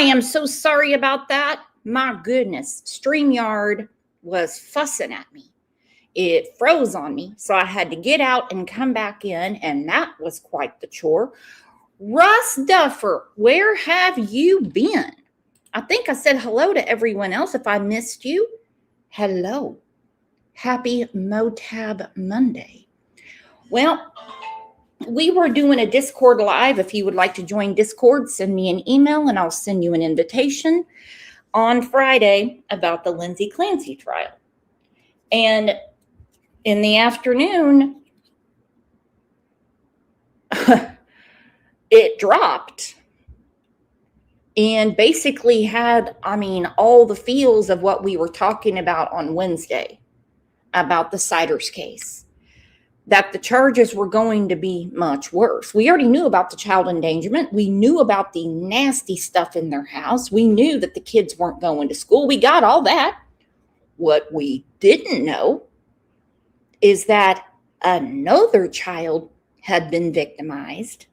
am so sorry about that. My goodness, StreamYard was fussing at me. It froze on me, so I had to get out and come back in, and that was quite the chore. Russ Duffer, where have you been? I think I said hello to everyone else. If I missed you, hello. Happy Motab Monday. Well, we were doing a Discord live. If you would like to join Discord, send me an email and I'll send you an invitation on Friday about the Lindsay Clancy trial. And in the afternoon, it dropped and basically had, all the feels of what we were talking about on Wednesday about the Siders case, that the charges were going to be much worse. We already knew about the child endangerment. We knew about the nasty stuff in their house. We knew that the kids weren't going to school. We got all that. What we didn't know is that another child had been victimized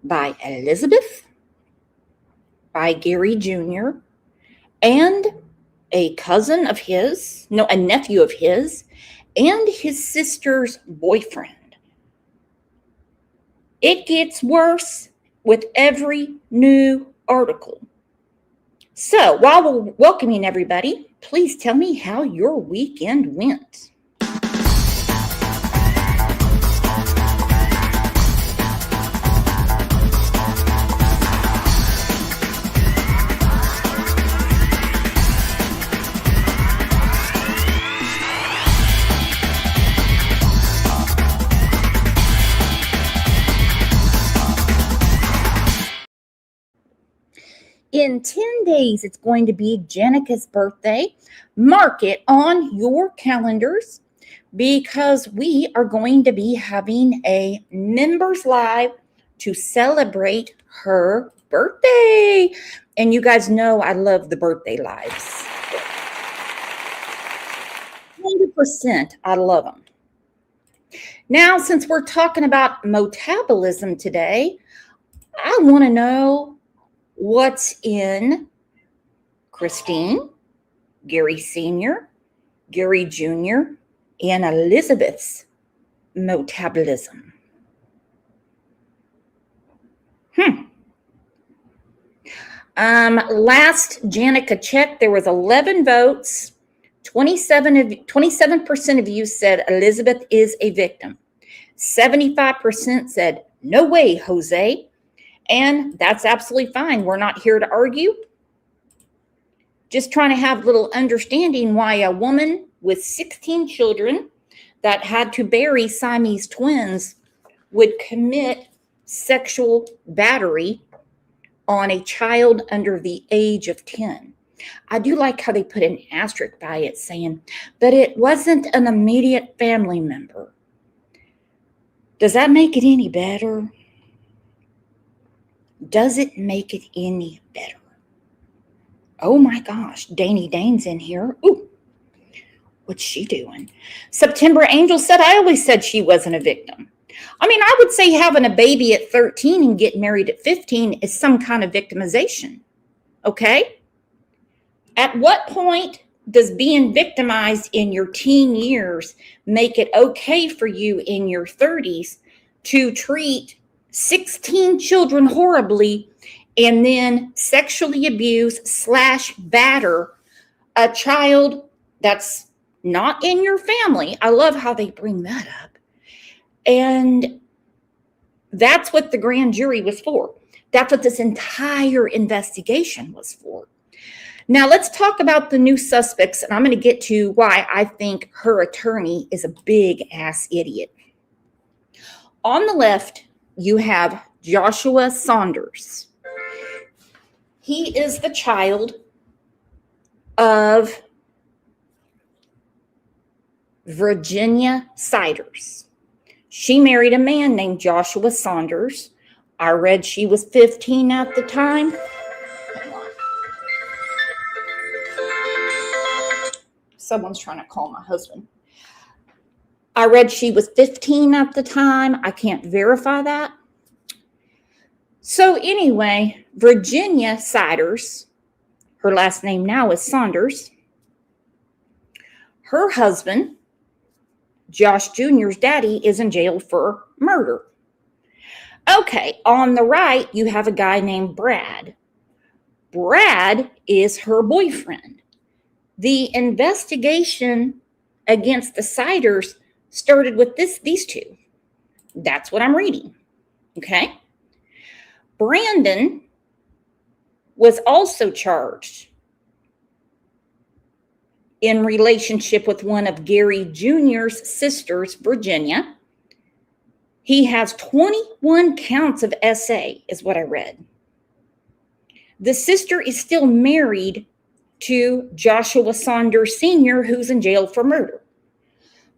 by Elizabeth, by Gary Jr., and a nephew of his, and his sister's boyfriend. It gets worse with every new article. So while we're welcoming everybody, please tell me how your weekend went. In 10 days, it's going to be Janica's birthday. Mark it on your calendars because we are going to be having a members live to celebrate her birthday. And you guys know I love the birthday lives. 100%, I love them. Now, since we're talking about metabolism today, I want to know what's in Christine, Gary Sr., Gary Jr., and Elizabeth's metabolism. Last Janica checked, there was 11 votes. 27% of you said Elizabeth is a victim. 75% said, no way, Jose. And that's absolutely fine. We're not here to argue. Just trying to have a little understanding why a woman with 16 children that had to bury Siamese twins would commit sexual battery on a child under the age of 10. I do like how they put an asterisk by it saying, but it wasn't an immediate family member. Does that make it any better? Does it make it any better? Oh my gosh, Danny Dane's in here. Ooh, what's she doing? September Angel said, I always said she wasn't a victim. I would say having a baby at 13 and getting married at 15 is some kind of victimization. Okay? At what point does being victimized in your teen years make it okay for you in your 30s to treat 16 children horribly and then sexually abuse / batter a child that's not in your family? I love how they bring that up. And that's what the grand jury was for. That's what this entire investigation was for. Now let's talk about the new suspects, and I'm going to get to why I think her attorney is a big ass idiot. On the left, you have Joshua Saunders. He is the child of Virginia Siders. She married a man named Joshua Saunders. I read she was 15 at the time. Someone's trying to call my husband. I read she was 15 at the time. I can't verify that. So anyway, Virginia Siders, her last name now is Saunders, her husband, Josh Jr.'s daddy, is in jail for murder. Okay, on the right, you have a guy named Brad. Brad is her boyfriend. The investigation against the Siders started with these two. That's what I'm reading. Okay? Brandon was also charged in relationship with one of Gary Jr.'s sisters, Virginia. He has 21 counts of SA, is what I read. The sister is still married to Joshua Saunders Sr., who's in jail for murder.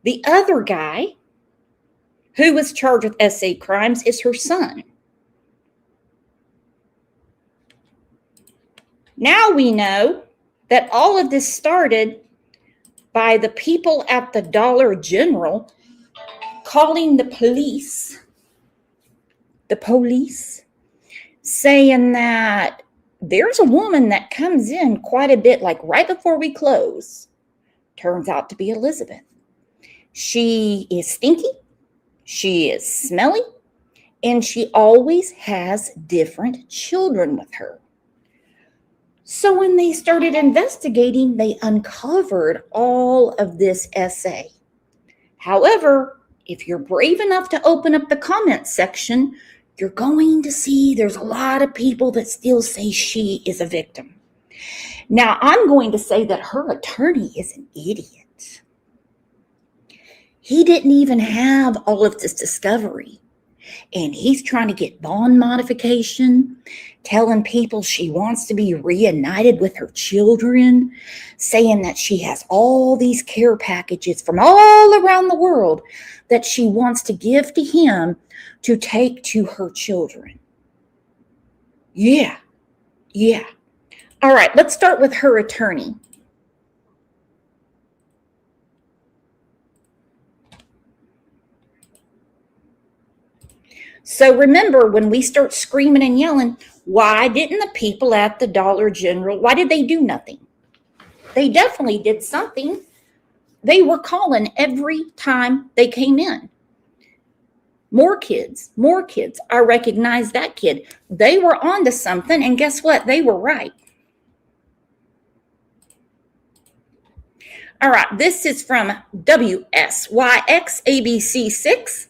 The other guy who was charged with SA crimes is her son. Now we know that all of this started by the people at the Dollar General calling the police, saying that there's a woman that comes in quite a bit, like right before we close. Turns out to be Elizabeth. She is stinky, she is smelly, and she always has different children with her. So when they started investigating, they uncovered all of this SA. However, if you're brave enough to open up the comments section, you're going to see there's a lot of people that still say she is a victim. Now, I'm going to say that her attorney is an idiot. He didn't even have all of this discovery. And he's trying to get bond modification, telling people she wants to be reunited with her children, saying that she has all these care packages from all around the world that she wants to give to him to take to her children. Yeah. All right, let's start with her attorney. So remember, when we start screaming and yelling, why didn't the people at the Dollar General, why did they do nothing? They definitely did something. They were calling every time they came in. More kids. I recognize that kid. They were onto something, and guess what? They were right. All right, this is from WSYX ABC 6.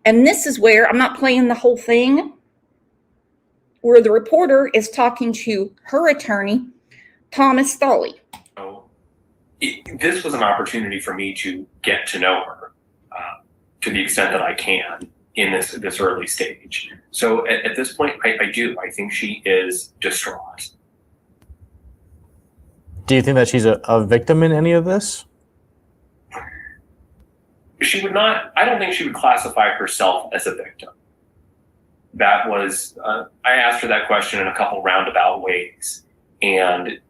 And this is where, I'm not playing the whole thing, where the reporter is talking to her attorney, Thomas Thawley. This was an opportunity for me to get to know her to the extent that I can in this early stage. So at this point, I do. I think she is distraught. Do you think that she's a victim in any of this? She would not, I don't think she would classify herself as a victim. That was, I asked her that question in a couple roundabout ways, and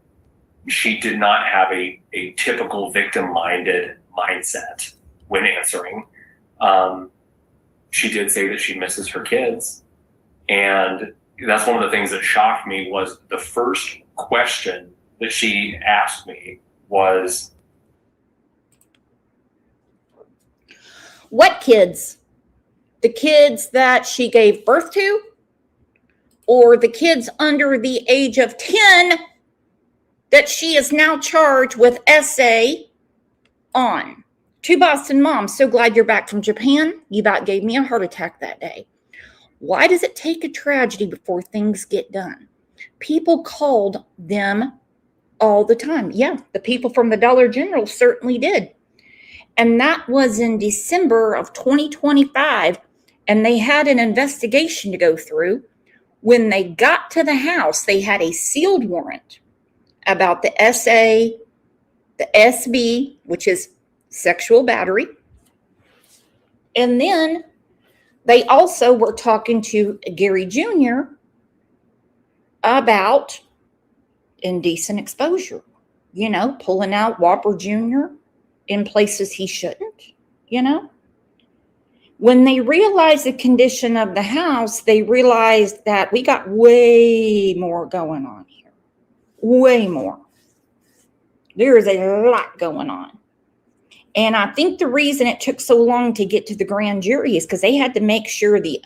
she did not have a typical victim-minded mindset when answering. She did say that she misses her kids, and that's one of the things that shocked me was the first question that she asked me was, what kids? The kids that she gave birth to, or the kids under the age of 10 that she is now charged with SA on? To Boston moms, so glad you're back from Japan. You about gave me a heart attack that day. Why does it take a tragedy before things get done? People called them all the time. Yeah, the people from the Dollar General certainly did. And that was in December of 2025. And they had an investigation to go through. When they got to the house, they had a sealed warrant about the SA, the SB, which is sexual battery. And then they also were talking to Gary Jr. about indecent exposure. You know, pulling out Whopper Jr. in places he shouldn't, you know. When they realized the condition of the house, they realized that we got way more going on here. Way more. There is a lot going on. And I think the reason it took so long to get to the grand jury is because they had to make sure the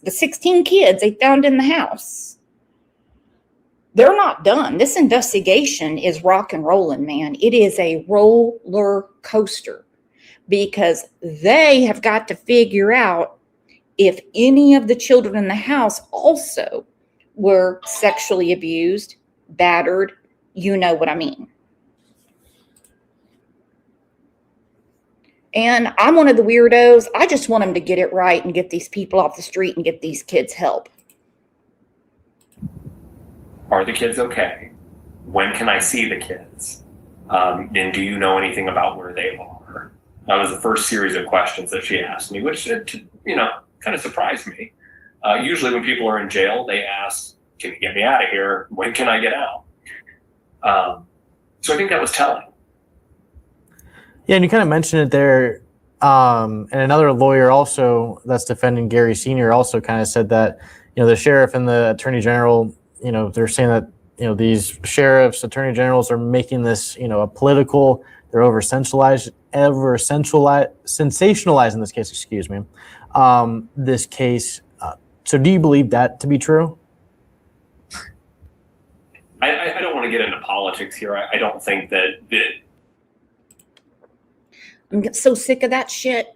16 kids they found in the house, they're not done. This investigation is rock and rolling, man. It is a roller coaster because they have got to figure out if any of the children in the house also were sexually abused, battered. You know what I mean. And I'm one of the weirdos. I just want them to get it right and get these people off the street and get these kids help. Are the kids okay? When can I see the kids? And do you know anything about where they are? That was the first series of questions that she asked me, which, kind of surprised me. Usually when people are in jail, they ask, can you get me out of here? When can I get out? So I think that was telling. Yeah, and you kind of mentioned it there. And another lawyer also that's defending Gary Sr. also kind of said that, the sheriff and the attorney general, they're saying that, these sheriffs, attorney generals are making this, a political, they're sensationalizing this case, this case. So do you believe that to be true? I don't want to get into politics here. I don't think that I'm so sick of that shit.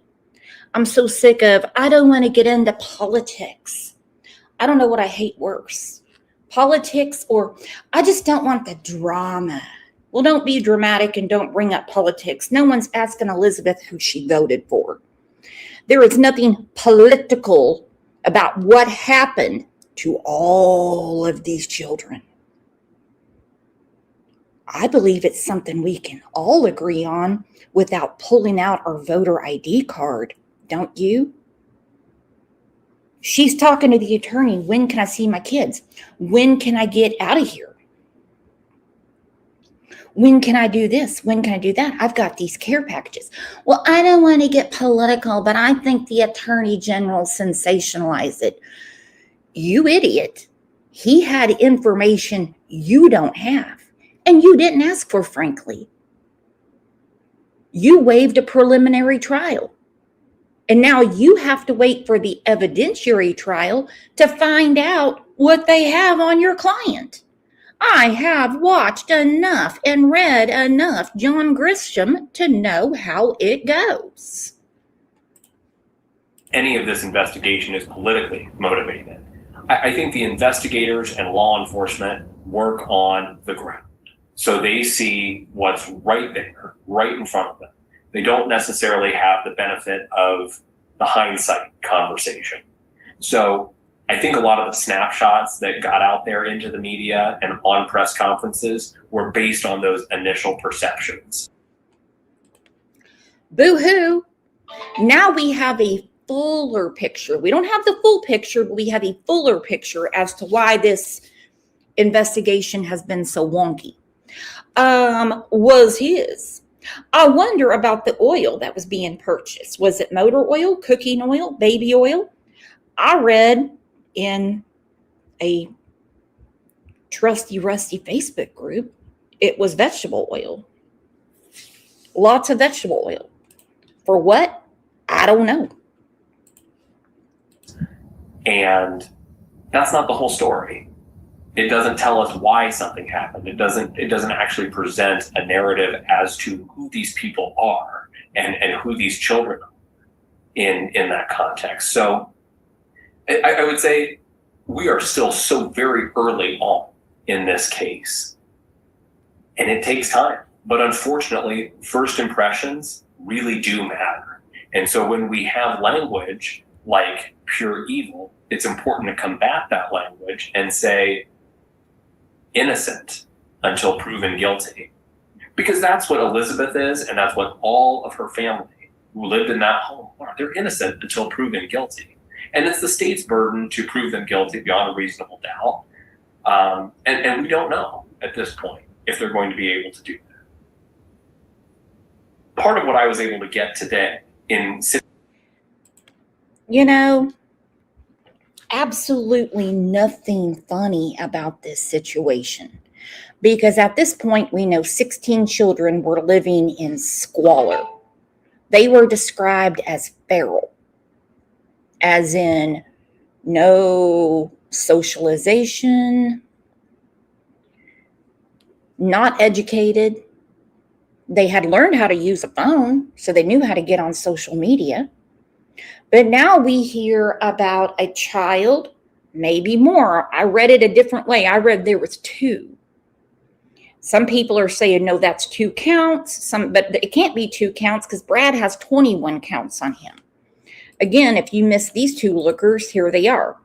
I'm so sick of, I don't want to get into politics. I don't know what I hate worse. Politics, or I just don't want the drama. Well, don't be dramatic and don't bring up politics. No one's asking Elizabeth who she voted for. There is nothing political about what happened to all of these children. I believe it's something we can all agree on without pulling out our voter ID card, don't you? She's talking to the attorney. When can I see my kids? When can I get out of here? When can I do this? When can I do that? I've got these care packages. Well, I don't want to get political, but I think the attorney general sensationalized it. You idiot. He had information you don't have. And you didn't ask for, frankly. You waived a preliminary trial. And now you have to wait for the evidentiary trial to find out what they have on your client. I have watched enough and read enough John Grisham to know how it goes. Any of this investigation is politically motivated. I think the investigators and law enforcement work on the ground. So they see what's right there, right in front of them. They don't necessarily have the benefit of the hindsight conversation. So I think a lot of the snapshots that got out there into the media and on press conferences were based on those initial perceptions. Boo-hoo. Now we have a fuller picture. We don't have the full picture, but we have a fuller picture as to why this investigation has been so wonky. Was his. I wonder about the oil that was being purchased. Was it motor oil, cooking oil, baby oil? I read in a trusty, rusty Facebook group, it was vegetable oil. Lots of vegetable oil. For what? I don't know. And that's not the whole story. It doesn't tell us why something happened. It doesn't actually present a narrative as to who these people are and who these children are in that context. So I would say we are still so very early on in this case. And it takes time. But unfortunately, first impressions really do matter. And so when we have language like pure evil, it's important to combat that language and say, innocent until proven guilty. Because that's what Elizabeth is, and that's what all of her family who lived in that home are. They're innocent until proven guilty. And it's the state's burden to prove them guilty beyond a reasonable doubt. And we don't know at this point if they're going to be able to do that. Part of what I was able to get today in you know, absolutely nothing funny about this situation. Because at this point, we know 16 children were living in squalor. They were described as feral, as in no socialization, not educated. They had learned how to use a phone, so they knew how to get on social media. But now we hear about a child, maybe more. I read it a different way. I read there was 2. Some people are saying, no, that's 2 counts. But it can't be 2 counts because Brad has 21 counts on him. Again, if you miss these 2 lookers, here they are.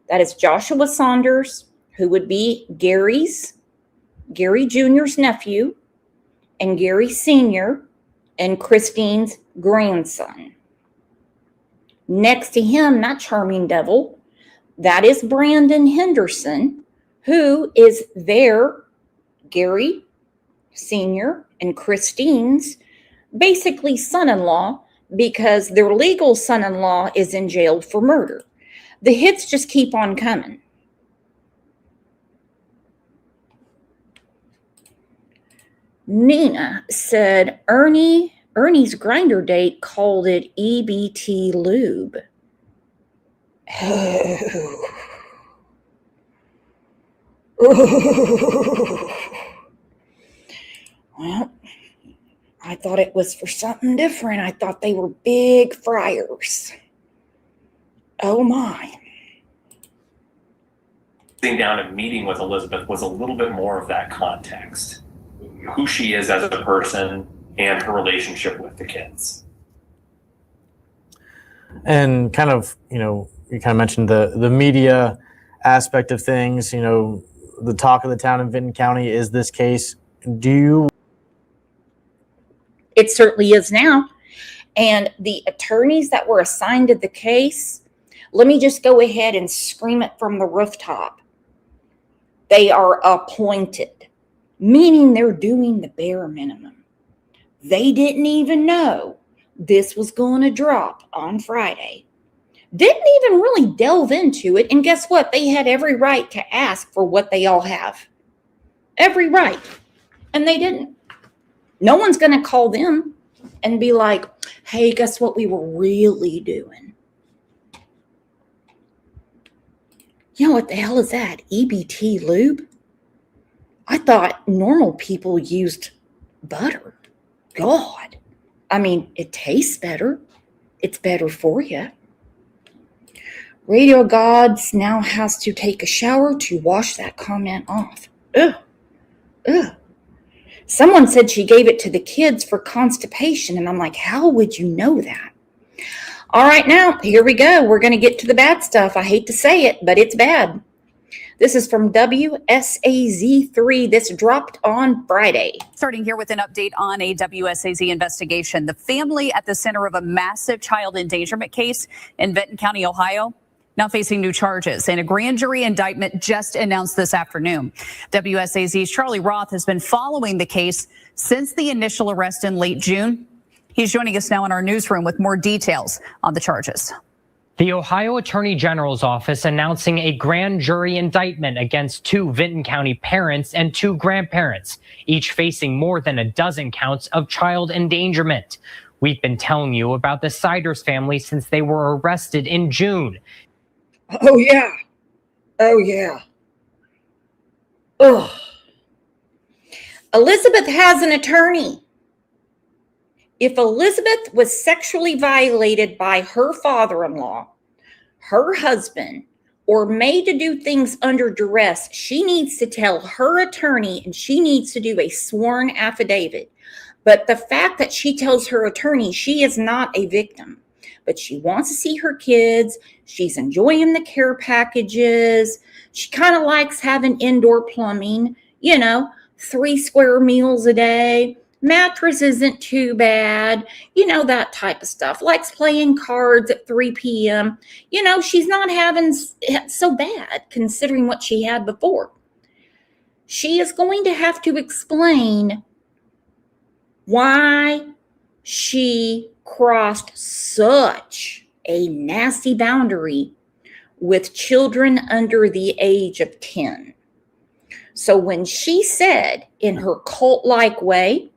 That is Joshua Saunders, who would be Gary Jr.'s nephew, and Gary Sr., and Christine's grandson. Next to him, that charming devil, that is Brandon Henderson, who is their Gary Sr. and Christine's basically son-in-law, because their legal son-in-law is in jail for murder. The hits just keep on coming. Nina said Ernie's grinder date called it EBT lube. Oh. Well, I thought it was for something different. I thought they were big fryers. Oh my. Sitting down and meeting with Elizabeth was a little bit more of that context. Who she is as a person and her relationship with the kids. And kind of, you kind of mentioned the media aspect of things, the talk of the town in Vinton County is this case. It certainly is now. And the attorneys that were assigned to the case, let me just go ahead and scream it from the rooftop. They are appointed, meaning they're doing the bare minimum. They didn't even know this was going to drop on Friday. Didn't even really delve into it. And guess what? They had every right to ask for what they all have. Every right. And they didn't. No one's going to call them and be like, hey, guess what we were really doing? What the hell is that? EBT lube? I thought normal people used butter. God. I mean, it tastes better. It's better for you. Radio Gods now has to take a shower to wash that comment off. Ugh. Ugh. Someone said she gave it to the kids for constipation, and I'm like, how would you know that? All right, now, here we go. We're going to get to the bad stuff. I hate to say it, but it's bad. This is from WSAZ3. This dropped on Friday. Starting here with an update on a WSAZ investigation. The family at the center of a massive child endangerment case in Benton County, Ohio, now facing new charges, and a grand jury indictment just announced this afternoon. WSAZ's Charlie Roth has been following the case since the initial arrest in late June. He's joining us now in our newsroom with more details on the charges. The Ohio Attorney General's office announcing a grand jury indictment against 2 Vinton County parents and 2 grandparents, each facing more than a dozen counts of child endangerment. We've been telling you about the Siders family since they were arrested in June. Oh, yeah. Oh, yeah. Ugh. Elizabeth has an attorney. If Elizabeth was sexually violated by her father-in-law, her husband, or made to do things under duress, she needs to tell her attorney, and she needs to do a sworn affidavit. But the fact that she tells her attorney she is not a victim, but she wants to see her kids, she's enjoying the care packages, she kind of likes having indoor plumbing, 3 square meals a day, mattress isn't too bad, that type of stuff. Likes playing cards at 3 p.m. She's not having so bad considering what she had before. She is going to have to explain why she crossed such a nasty boundary with children under the age of 10. So when she said in her cult-like way,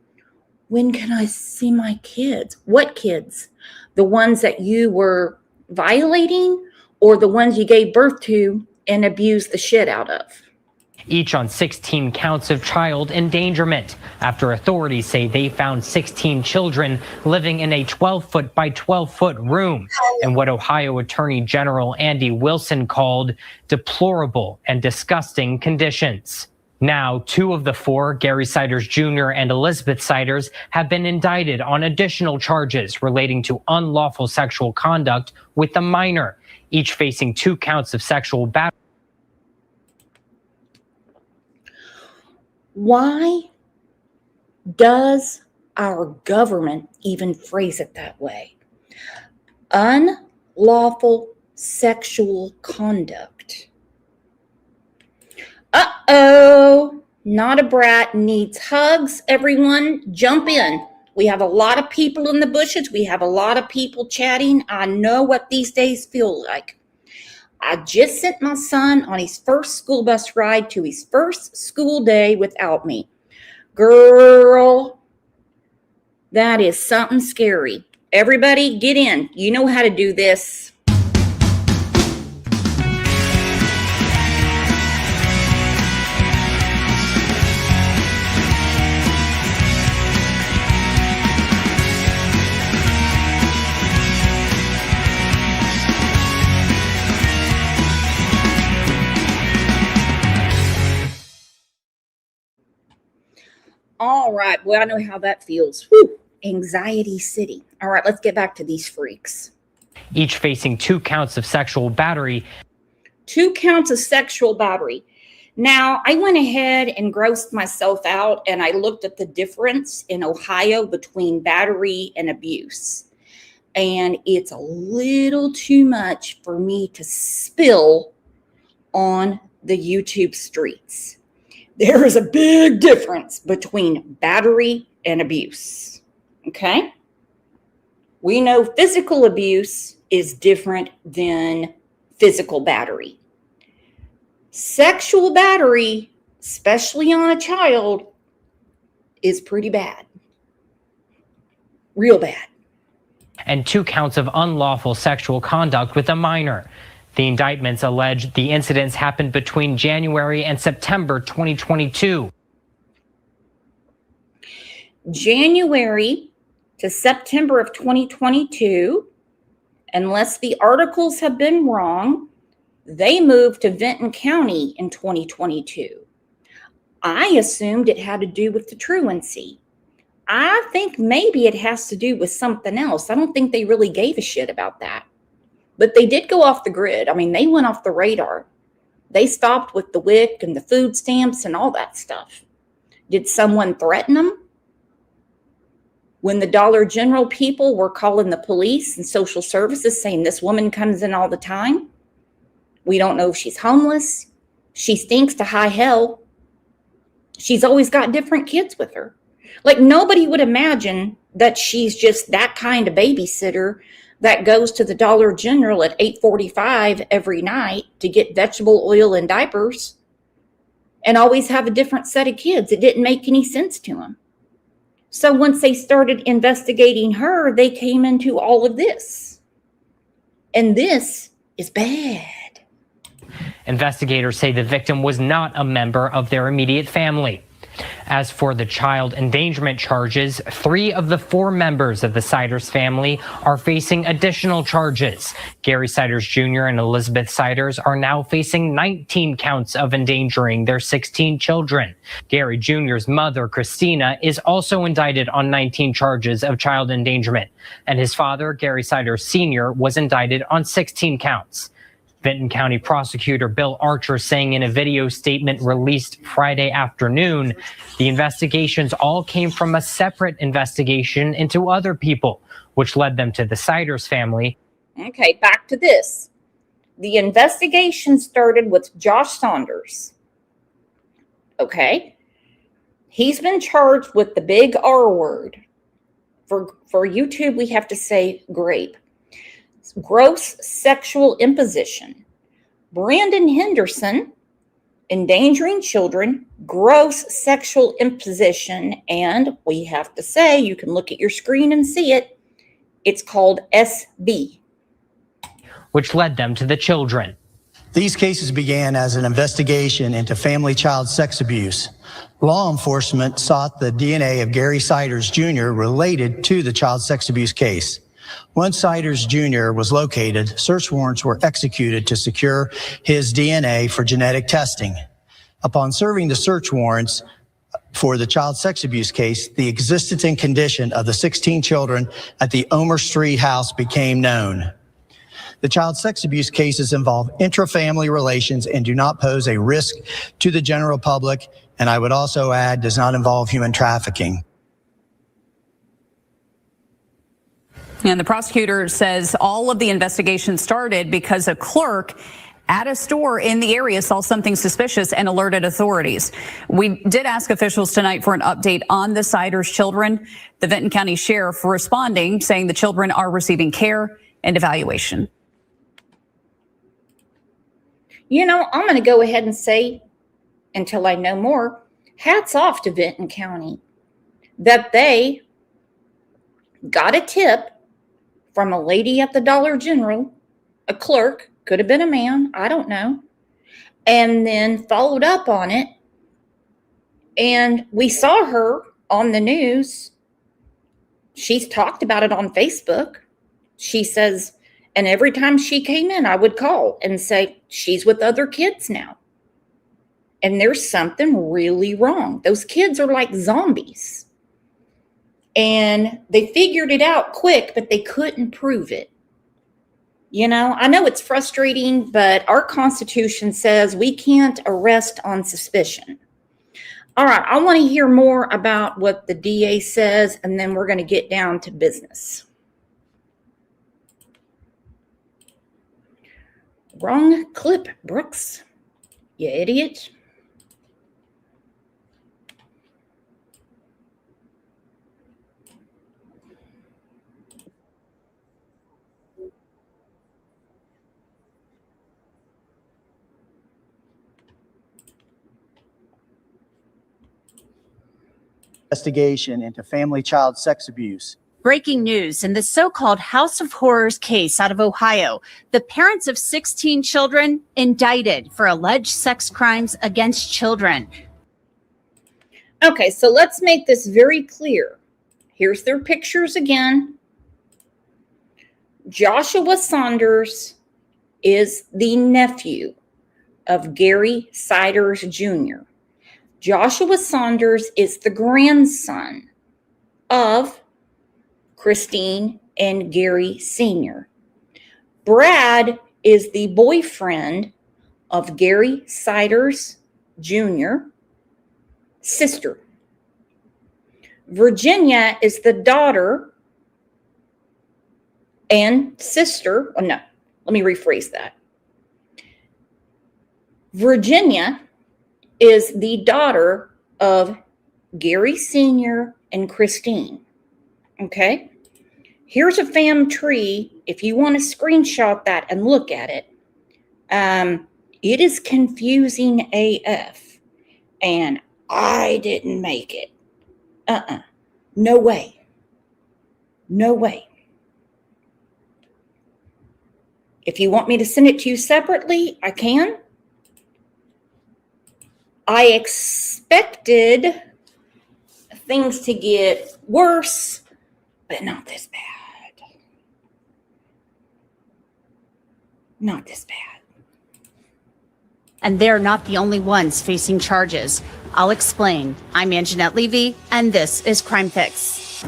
when can I see my kids? What kids? The ones that you were violating or the ones you gave birth to and abused the shit out of? Each on 16 counts of child endangerment after authorities say they found 16 children living in a 12-foot by 12-foot room in what Ohio Attorney General Andy Wilson called deplorable and disgusting conditions. Now, 2 of the 4, Gary Siders Jr. and Elizabeth Siders, have been indicted on additional charges relating to unlawful sexual conduct with a minor, each facing 2 counts of sexual battery. Why does our government even phrase it that way? Unlawful sexual conduct. Uh-oh, not a brat needs hugs. Everyone, jump in. We have a lot of people in the bushes. We have a lot of people chatting. I know what these days feel like. I just sent my son on his first school bus ride to his first school day without me. Girl, that is something scary. Everybody get in. You know how to do this. All right. Well, I know how that feels. Whew. Anxiety City. All right, let's get back to these freaks. Each facing 2 counts of sexual battery. 2 counts of sexual battery. Now, I went ahead and grossed myself out and I looked at the difference in Ohio between battery and abuse. And it's a little too much for me to spill on the YouTube streets. There is a big difference between battery and abuse. Okay? We know physical abuse is different than physical battery. Sexual battery, especially on a child, is pretty bad. Real bad. And 2 counts of unlawful sexual conduct with a minor. The indictments allege the incidents happened between January and September 2022. January to September of 2022, unless the articles have been wrong, they moved to Vinton County in 2022. I assumed it had to do with the truancy. I think maybe it has to do with something else. I don't think they really gave a shit about that. But they did go off the grid. I mean, they went off the radar. They stopped with the WIC and the food stamps and all that stuff. Did someone threaten them? When the Dollar General people were calling the police and social services saying this woman comes in all the time, we don't know if she's homeless. She stinks to high hell. She's always got different kids with her. Like, nobody would imagine that she's just that kind of babysitter that goes to the Dollar General at 8:45 every night to get vegetable oil and diapers and always have a different set of kids. It didn't make any sense to them. So once they started investigating her, they came into all of this. And this is bad. Investigators say the victim was not a member of their immediate family. As for the child endangerment charges, 3 of the 4 members of the Siders family are facing additional charges. Gary Siders Jr. and Elizabeth Siders are now facing 19 counts of endangering their 16 children. Gary Jr.'s mother, Christina, is also indicted on 19 charges of child endangerment, and his father, Gary Siders Sr., was indicted on 16 counts. Vinton County Prosecutor Bill Archer saying in a video statement released Friday afternoon, the investigations all came from a separate investigation into other people, which led them to the Siders family. Okay, back to this. The investigation started with Josh Saunders. Okay? He's been charged with the big R word. For YouTube, we have to say grape. gross sexual imposition. Brandon Henderson, endangering children, gross sexual imposition, and we have to say, you can look at your screen and see it, it's called SB. which led them to the children. These cases began as an investigation into family child sex abuse. Law enforcement sought the DNA of Gary Siders Jr. related to the child sex abuse case. Once Siders Jr. was located, search warrants were executed to secure his DNA for genetic testing. Upon serving the search warrants for the child sex abuse case, the existence and condition of the 16 children at the Omer Street house became known. The child sex abuse cases involve intra-family relations and do not pose a risk to the general public, and I would also add, does not involve human trafficking. And the prosecutor says all of the investigation started because a clerk at a store in the area saw something suspicious and alerted authorities. We did ask officials tonight for an update on the Siders children. The Vinton County Sheriff responding, saying the children are receiving care and evaluation. You know, I'm going to go ahead and say, until I know more, hats off to Vinton County that they got a tip from a lady at the Dollar General, a clerk, could have been a man, I don't know, and then followed up on it. And we saw her on the news. She's talked about it on Facebook. She says, and every time she came in, I would call and say, she's with other kids now. And there's something really wrong. Those kids are like zombies. And they figured it out quick, but they couldn't prove it. You know, I know it's frustrating, but our Constitution says we can't arrest on suspicion. All right, I want to hear more about what the DA says, and then we're going to get down to business. Wrong clip, Brooks. You idiot. Investigation into family child sex abuse. Breaking news in the so-called House of Horrors case out of Ohio. The parents of 16 children indicted for alleged sex crimes against children. Okay, so let's make this very clear. Here's their pictures again. Joshua Saunders is the nephew of Gary Siders Jr. Joshua Saunders is the grandson of Christine and Gary Sr. Brad is the boyfriend of Gary Siders Jr. sister. Virginia is the daughter and sister. Oh, no, let me rephrase that. Virginia is the daughter of Gary Sr. and Christine. Okay? Here's a fam tree. If you want to screenshot that and look at it, it is confusing AF. And I didn't make it. No way. No way. If you want me to send it to you separately, I can. I expected things to get worse, but not this bad. Not this bad. And they're not the only ones facing charges. I'll explain. I'm Anjanette Levy, and this is Crime Fix.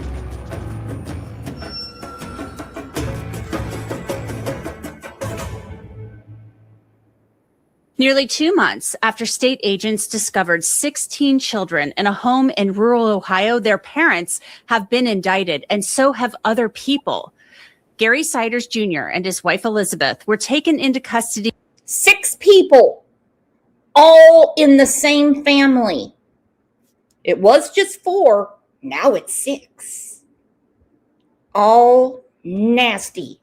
Nearly 2 months after state agents discovered 16 children in a home in rural Ohio, their parents have been indicted, and so have other people. Gary Siders Jr. and his wife Elizabeth were taken into custody. 6 people, all in the same family. It was just 4, now it's 6. All nasty.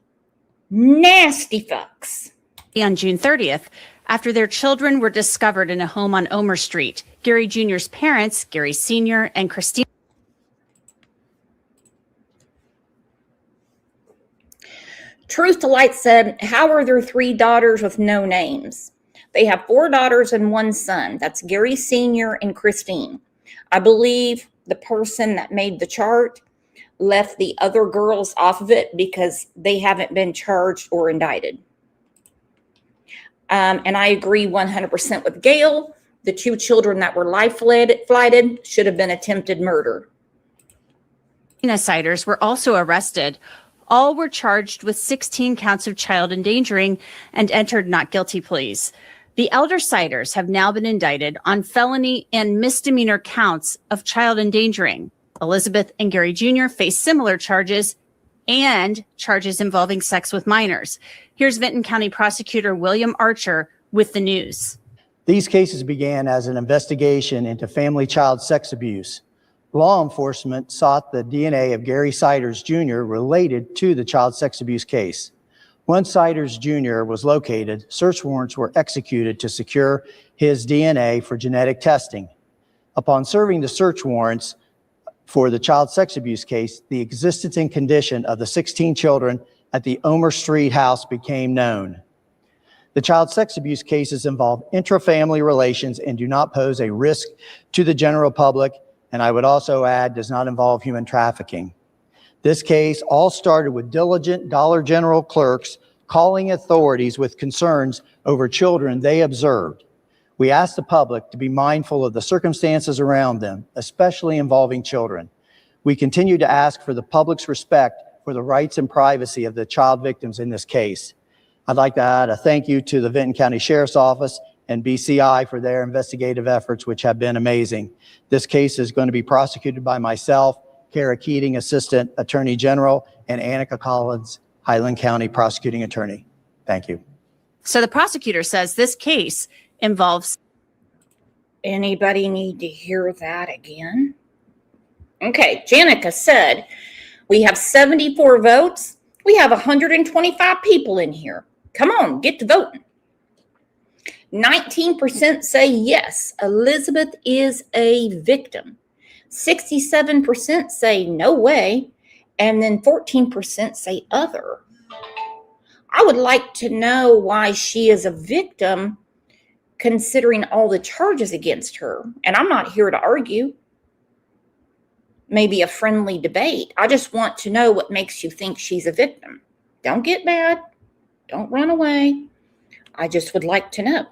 Nasty fucks. On June 30th, after their children were discovered in a home on Omer Street. Gary Jr.'s parents, Gary Sr. and Christine. Truth to Light said, how are there 3 daughters with no names? They have 4 daughters and 1 son. That's Gary Sr. and Christine. I believe the person that made the chart left the other girls off of it because they haven't been charged or indicted. And I agree 100% with Gail. The 2 children that were life flighted should have been attempted murder. Siders were also arrested. All were charged with 16 counts of child endangering and entered not guilty pleas. The elder Siders have now been indicted on felony and misdemeanor counts of child endangering. Elizabeth and Gary Jr. face similar charges and charges involving sex with minors. Here's Vinton County Prosecutor William Archer with the news. These cases began as an investigation into family child sex abuse. Law enforcement sought the DNA of Gary Siders Jr. related to the child sex abuse case. Once Siders Jr. was located, search warrants were executed to secure his DNA for genetic testing. Upon serving the search warrants for the child sex abuse case, the existence and condition of the 16 children at the Omer Street house became known. The child sex abuse cases involve intra-family relations and do not pose a risk to the general public, and I would also add, does not involve human trafficking. This case all started with diligent Dollar General clerks calling authorities with concerns over children they observed. We asked the public to be mindful of the circumstances around them, especially involving children. We continue to ask for the public's respect for the rights and privacy of the child victims in this case. I'd like to add a thank you to the Vinton County Sheriff's Office and BCI for their investigative efforts, which have been amazing. This case is going to be prosecuted by myself, Kara Keating, Assistant Attorney General, and Annika Collins, Highland County Prosecuting Attorney. Thank you. So the prosecutor says this case involves. Anybody need to hear that again? Okay, Janica said, we have 74 votes. We have 125 people in here. Come on, get to voting. 19% say yes, Elizabeth is a victim. 67% say no way, and then 14% say other. I would like to know why she is a victim considering all the charges against her. And I'm not here to argue. Maybe a friendly debate. I just want to know what makes you think she's a victim. Don't get mad. Don't run away. I just would like to know.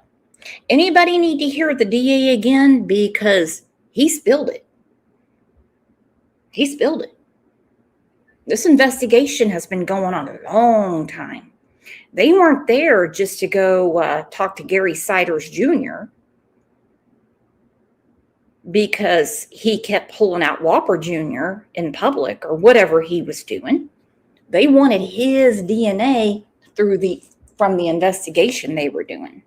Anybody need to hear the DA again? Because he spilled it. He spilled it. This investigation has been going on a long time. They weren't there just to go talk to Gary Siders Jr. because he kept pulling out Whopper Jr. in public or whatever he was doing. They wanted his DNA from the investigation they were doing.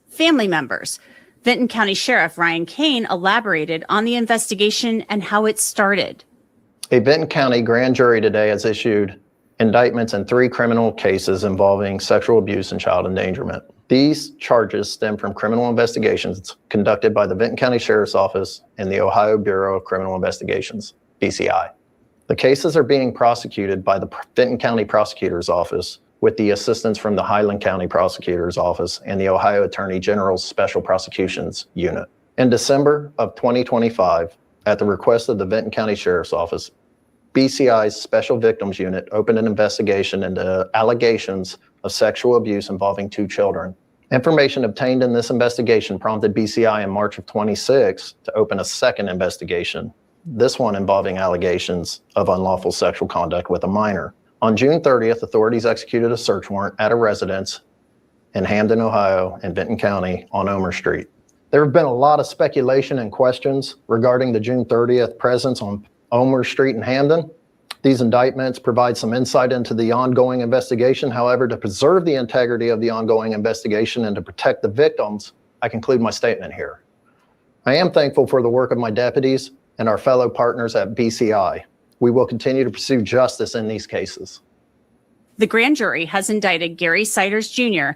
Family members. Vinton County Sheriff Ryan Kane elaborated on the investigation and how it started. A Vinton County grand jury today has issued indictments in 3 criminal cases involving sexual abuse and child endangerment. These charges stem from criminal investigations conducted by the Vinton County Sheriff's Office and the Ohio Bureau of Criminal Investigations, BCI. The cases are being prosecuted by the Vinton County Prosecutor's Office with the assistance from the Highland County Prosecutor's Office and the Ohio Attorney General's Special Prosecutions Unit. In December of 2025, at the request of the Vinton County Sheriff's Office, BCI's Special Victims Unit opened an investigation into allegations of sexual abuse involving 2 children. Information obtained in this investigation prompted BCI in March of 26 to open a second investigation, this one involving allegations of unlawful sexual conduct with a minor. On June 30th, authorities executed a search warrant at a residence in Hamden, Ohio, and Vinton County on Omer Street. There have been a lot of speculation and questions regarding the June 30th presence on Omer Street in Hamden. These indictments provide some insight into the ongoing investigation. However, to preserve the integrity of the ongoing investigation and to protect the victims, I conclude my statement here. I am thankful for the work of my deputies and our fellow partners at BCI. We will continue to pursue justice in these cases. The grand jury has indicted Gary Siders Jr.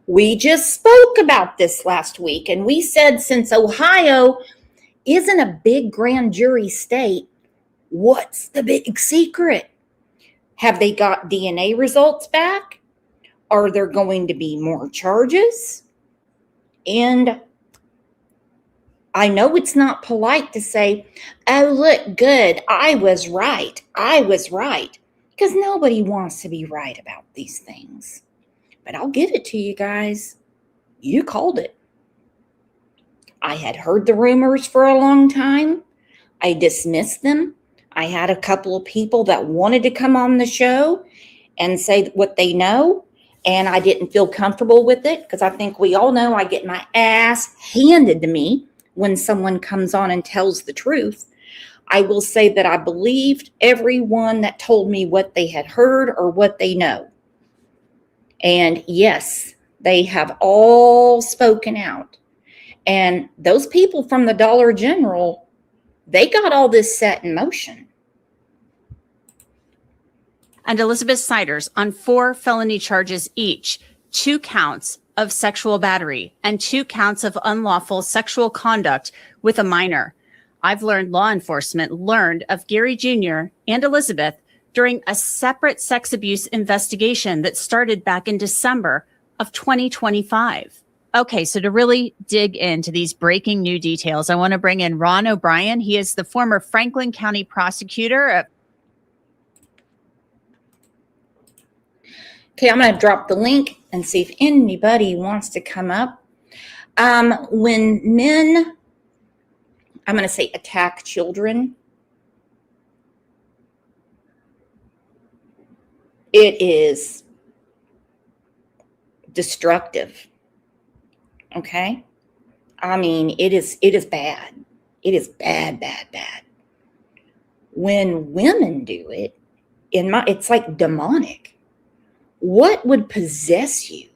We just spoke about this last week, and we said since Ohio isn't a big grand jury state, what's the big secret? Have they got DNA results back? Are there going to be more charges? And I know it's not polite to say, oh, look, good, I was right, because nobody wants to be right about these things. But I'll give it to you guys. You called it. I had heard the rumors for a long time. I dismissed them. I had a couple of people that wanted to come on the show and say what they know, and I didn't feel comfortable with it because I think we all know I get my ass handed to me when someone comes on and tells the truth. I will say that I believed everyone that told me what they had heard or what they know. And yes, they have all spoken out. And those people from the Dollar General, they got all this set in motion. And Elizabeth Siders on 4 felony charges each, 2 counts of sexual battery and 2 counts of unlawful sexual conduct with a minor. I've learned law enforcement learned of Gary Jr. and Elizabeth during a separate sex abuse investigation that started back in December of 2025. Okay, so to really dig into these breaking new details, I want to bring in Ron O'Brien. He is the former Franklin County prosecutor. Okay, I'm going to drop the link and see if anybody wants to come up. When men, I'm going to say attack children, it is destructive. Okay? I mean, it is bad. It is bad, bad, bad. When women do it, it's like demonic. What would possess you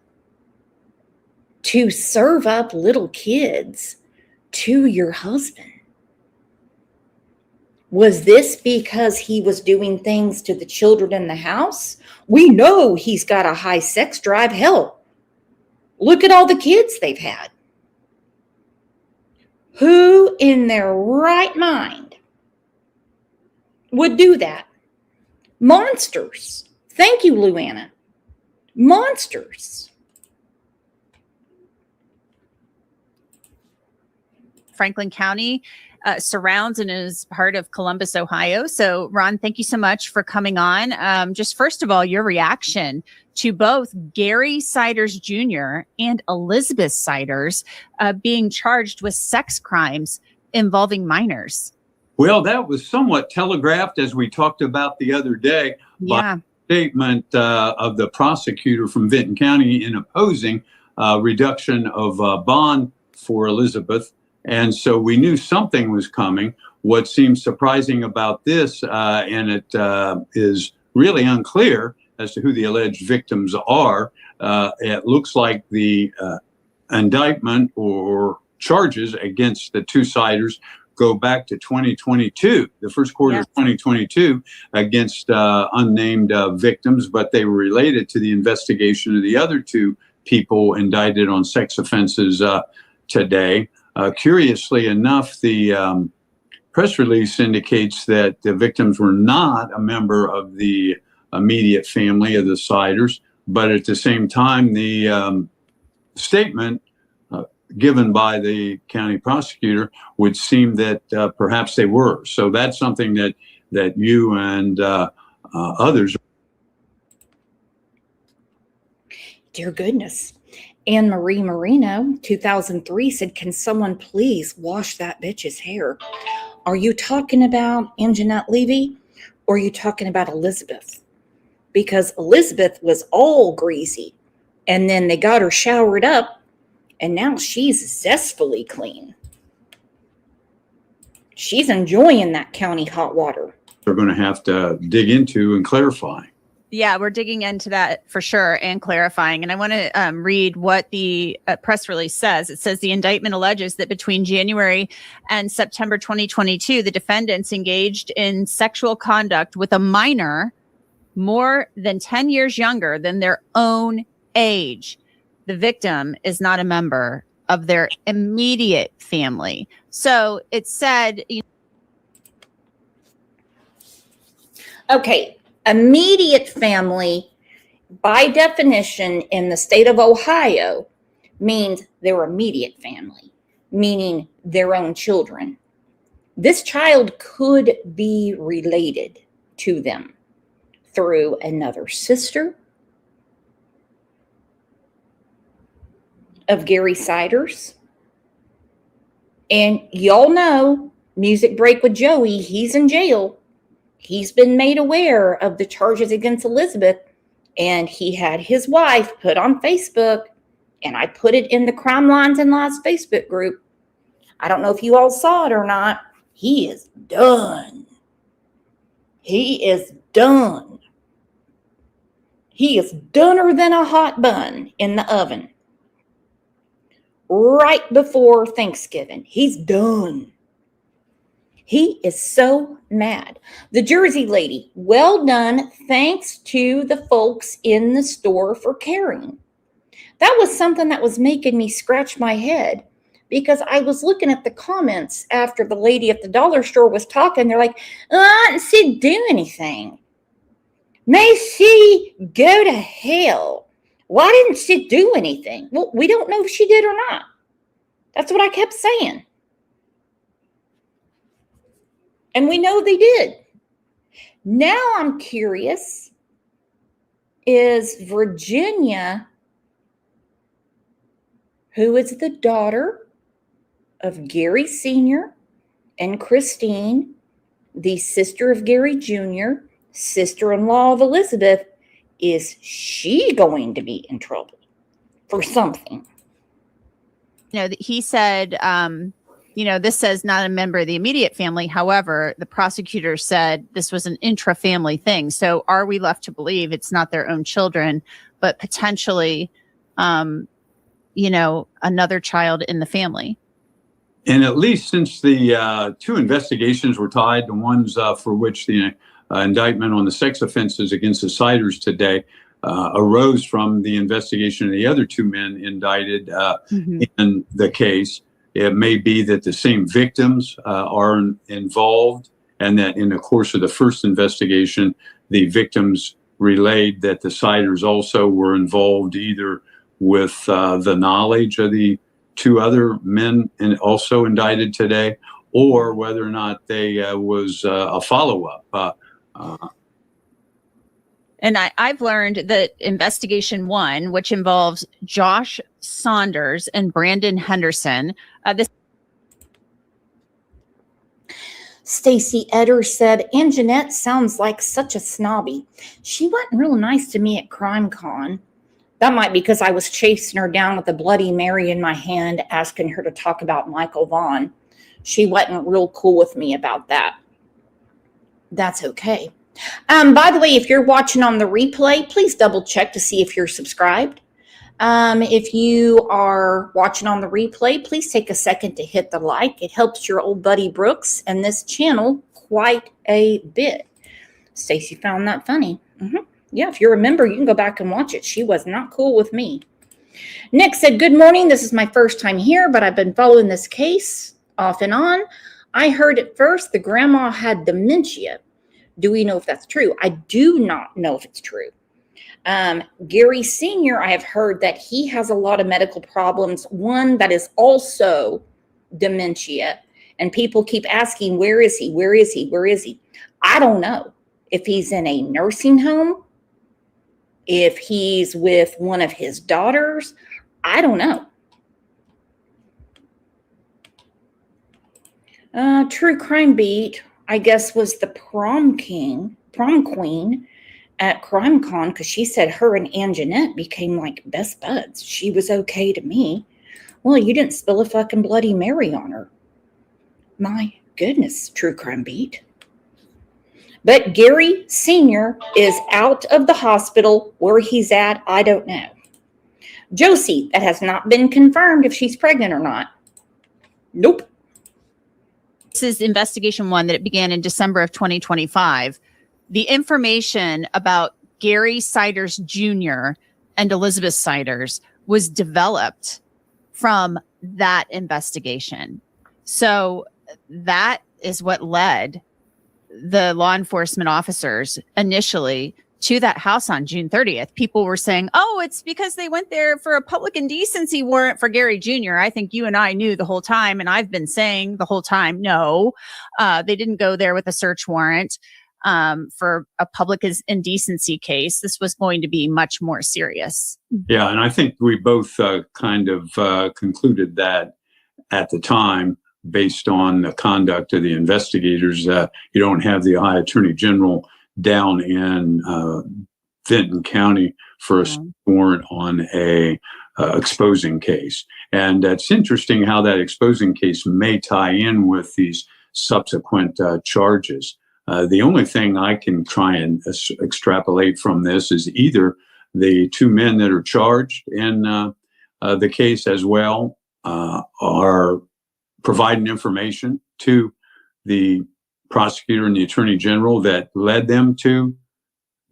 to serve up little kids to your husband? Was this because he was doing things to the children in the house? We know he's got a high sex drive. Hell, look at all the kids they've had. Who in their right mind would do that? Monsters. Thank you, Luana. Monsters. Franklin County surrounds and is part of Columbus, Ohio. So, Ron, thank you so much for coming on. Just first of all, your reaction to both Gary Siders Jr. and Elizabeth Siders being charged with sex crimes involving minors. Well, that was somewhat telegraphed, as we talked about the other day, by statement of the prosecutor from Vinton County in opposing reduction of bond for Elizabeth. And so we knew something was coming. What seems surprising about this, and it is really unclear as to who the alleged victims are, it looks like the indictment or charges against the 2 Siders go back to 2022, the first quarter of 2022, against unnamed victims, but they were related to the investigation of the other 2 people indicted on sex offenses today. Curiously enough, the press release indicates that the victims were not a member of the immediate family of the Siders, but at the same time, the statement given by the county prosecutor would seem that perhaps they were. So that's something that you and others. Dear goodness. Anne Marie Marino, 2003, said, can someone please wash that bitch's hair? Are you talking about Anjanette Levy or are you talking about Elizabeth? Because Elizabeth was all greasy and then they got her showered up and now she's zestfully clean. She's enjoying that county hot water. They're going to have to dig into and clarify. Yeah, we're digging into that for sure and clarifying. And I want to read what the press release says. It says the indictment alleges that between January and September 2022, the defendants engaged in sexual conduct with a minor more than 10 years younger than their own age. The victim is not a member of their immediate family. So it said, Okay, immediate family, by definition in the state of Ohio, means their immediate family, meaning their own children. This child could be related to them through another sister of Gary Siders. And y'all know, Music Break with Joey, he's in jail. He's been made aware of the charges against Elizabeth, and he had his wife put on Facebook, and I put it in the Crime Lines and Lies Facebook group. I don't know if you all saw it or not. He is done. He is done. He is doner than a hot bun in the oven. Right before Thanksgiving. He's done. He is so mad. The Jersey lady, well done. Thanks to the folks in the store for caring. That was something that was making me scratch my head, because I was looking at the comments after the lady at the dollar store was talking. They're like, I didn't see do anything. May she go to hell. Why didn't she do anything? Well, we don't know if she did or not. That's what I kept saying. And we know they did. Now I'm curious, is Virginia, who is the daughter of Gary Sr. and Christine, the sister of Gary Jr., sister-in-law of Elizabeth, is she going to be in trouble for something? He said, this says not a member of the immediate family. However, the prosecutor said this was an intra-family thing. So are we left to believe it's not their own children, but potentially, another child in the family? And at least since the two investigations were tied, the ones for which the indictment on the sex offenses against the Siders today arose from the investigation of the other two men indicted in the case. It may be that the same victims are involved, and that in the course of the first investigation, the victims relayed that the Siders also were involved, either with the knowledge of the two other men and also indicted today, or whether or not they was a follow-up. And I've learned that investigation 1, which involves Josh Saunders and Brandon Henderson, Stacy Eder said, Anjanette sounds like such a snobby. She wasn't real nice to me at CrimeCon. That might be because I was chasing her down with a Bloody Mary in my hand, asking her to talk about Michael Vaughn. She wasn't real cool with me about that. That's okay. By the way, if you're watching on the replay, please double check to see if you're subscribed. If you are watching on the replay, please take a second to hit the like. It helps your old buddy Brooks and this channel quite a bit. Stacy found that funny. Yeah, if you remember, you can go back and watch it. She was not cool with me. Nick said, good morning. This is my first time here, but I've been following this case off and on. I heard at first the grandma had dementia. Do we know if that's true? I do not know if it's true. Gary Sr., I have heard that he has a lot of medical problems. One that is also dementia. And people keep asking, where is he? Where is he? Where is he? I don't know if he's in a nursing home, if he's with one of his daughters. I don't know. True Crime Beat, I guess, was the prom queen at CrimeCon, because she said her and Anjanette became like best buds. She was okay to me. Well, you didn't spill a fucking Bloody Mary on her. My goodness, True Crime Beat. But Gary Sr. is out of the hospital. Where he's at, I don't know. Josie, that has not been confirmed if she's pregnant or not. Nope. This is investigation 1 that it began in December of 2025. The information about Gary Siders Jr. and Elizabeth Siders was developed from that investigation. So that is what led the law enforcement officers initially to that house on June 30th. People were saying, oh, it's because they went there for a public indecency warrant for Gary Jr. I think you and I knew the whole time, and I've been saying the whole time, no, they didn't go there with a search warrant for a public indecency case. This was going to be much more serious. Yeah, and I think we both kind of concluded that at the time, based on the conduct of the investigators, you don't have the Ohio Attorney General down in Vinton County for a warrant on a exposing case. And it's interesting how that exposing case may tie in with these subsequent charges. The only thing I can try and extrapolate from this is either the 2 men that are charged in the case as well are providing information to the prosecutor and the attorney general that led them to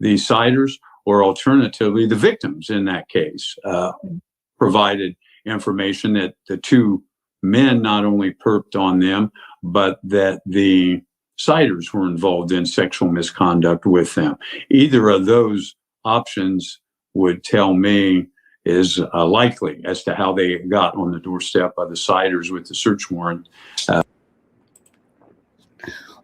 the Siders, or alternatively, the victims in that case provided information that the 2 men not only perped on them, but that the Siders were involved in sexual misconduct with them. Either of those options would tell me is likely as to how they got on the doorstep of the Siders with the search warrant.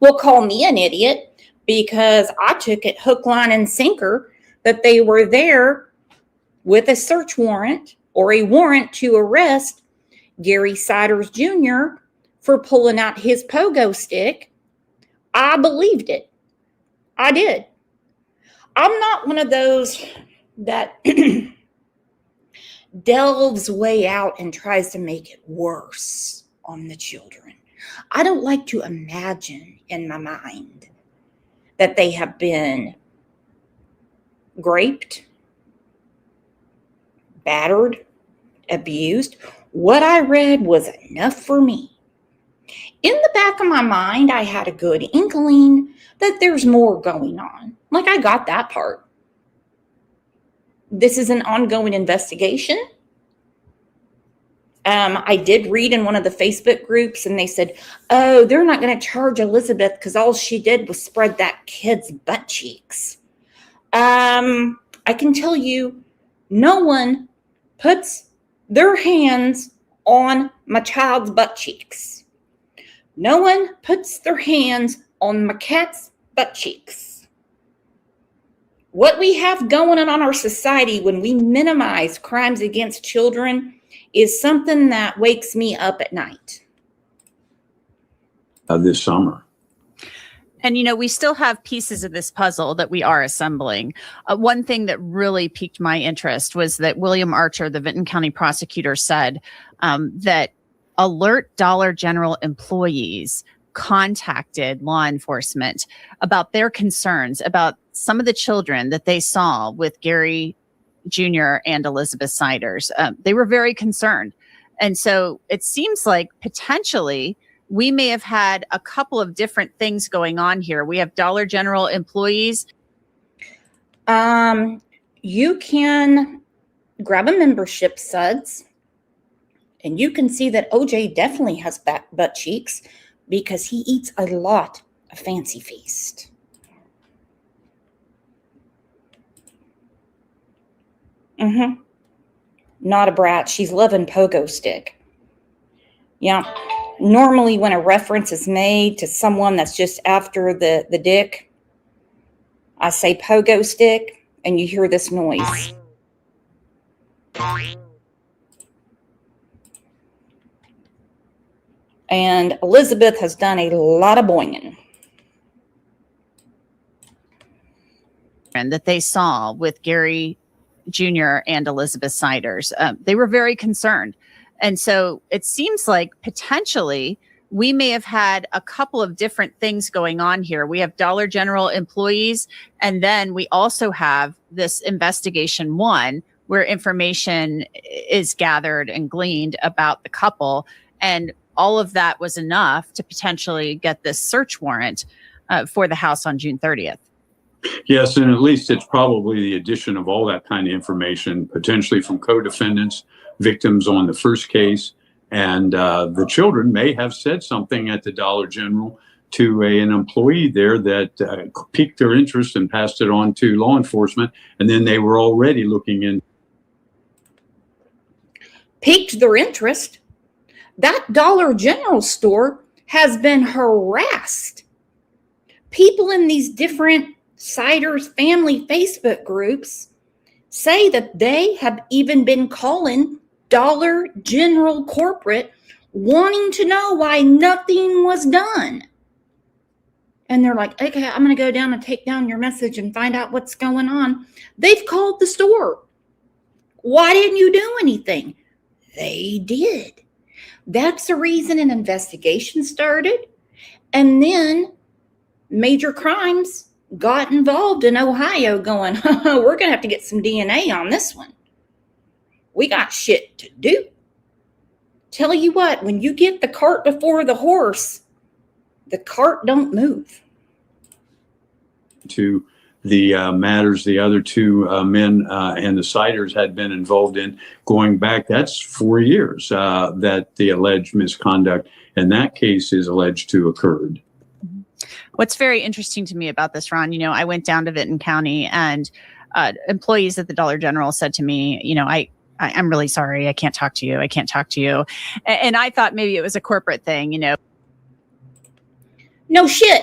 Well, call me an idiot, because I took it hook, line, and sinker that they were there with a search warrant or a warrant to arrest Gary Siders Jr. for pulling out his pogo stick. I believed it. I did. I'm not one of those that delves way out and tries to make it worse on the children. I don't like to imagine in my mind that they have been raped, battered, abused. What I read was enough for me. In the back of my mind, I had a good inkling that there's more going on. Like, I got that part. This is an ongoing investigation. I did read in one of the Facebook groups, and they said, oh, they're not going to charge Elizabeth because all she did was spread that kid's butt cheeks. I can tell you, no one puts their hands on my child's butt cheeks. No one puts their hands on my cat's butt cheeks. What we have going on in our society when we minimize crimes against children is something that wakes me up at night. This summer. And, you know, we still have pieces of this puzzle that we are assembling. One thing that really piqued my interest was that William Archer, the Vinton County prosecutor, said that alert Dollar General employees contacted law enforcement about their concerns about some of the children that they saw with Gary Jr. and Elizabeth Siders. They were very concerned. And so it seems like potentially we may have had a couple of different things going on here. We have Dollar General employees. You can grab a membership, Suds, and you can see that OJ definitely has butt cheeks because he eats a lot of Fancy Feast. Not a brat. She's loving pogo stick. Yeah. Normally when a reference is made to someone that's just after the dick, I say pogo stick, and you hear this noise. And Elizabeth has done a lot of boinging. And that they saw with Gary Jr. and Elizabeth Siders. They were very concerned. And so it seems like potentially we may have had a couple of different things going on here. We have Dollar General employees, and then we also have this investigation one where information is gathered and gleaned about the couple. And all of that was enough to potentially get this search warrant for the house on June 30th. Yes, and at least it's probably the addition of all that kind of information, potentially from co-defendants, victims on the first case, and the children may have said something at the Dollar General to an employee there that piqued their interest and passed it on to law enforcement, and then they were already looking in. Piqued their interest. That Dollar General store has been harassed. People in these different Siders family Facebook groups say that they have even been calling Dollar General corporate wanting to know why nothing was done. And they're like, okay, I'm going to go down and take down your message and find out what's going on. They've called the store. Why didn't you do anything? They did. That's the reason an investigation started. And then Major Crimes got involved in Ohio going, we're going to have to get some DNA on this one. We got shit to do. Tell you what, when you get the cart before the horse, the cart don't move. To the matters the other two men and the Siders had been involved in going back, that's 4 years that the alleged misconduct in that case is alleged to occurred. What's very interesting to me about this, Ron, I went down to Vinton County, and employees at the Dollar General said to me, I'm really sorry. I can't talk to you. I can't talk to you. And I thought maybe it was a corporate thing, No shit.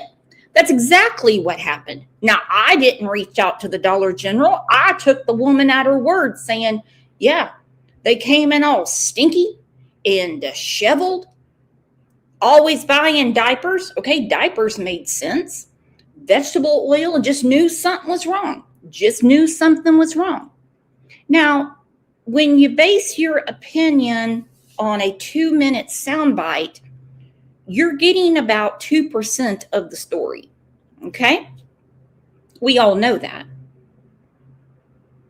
That's exactly what happened. Now, I didn't reach out to the Dollar General. I took the woman at her word saying, yeah, they came in all stinky and disheveled, always buying diapers. Okay, diapers made sense. Vegetable oil, and just knew something was wrong. Now, when you base your opinion on a 2-minute soundbite, you're getting about 2% of the story. Okay? We all know that.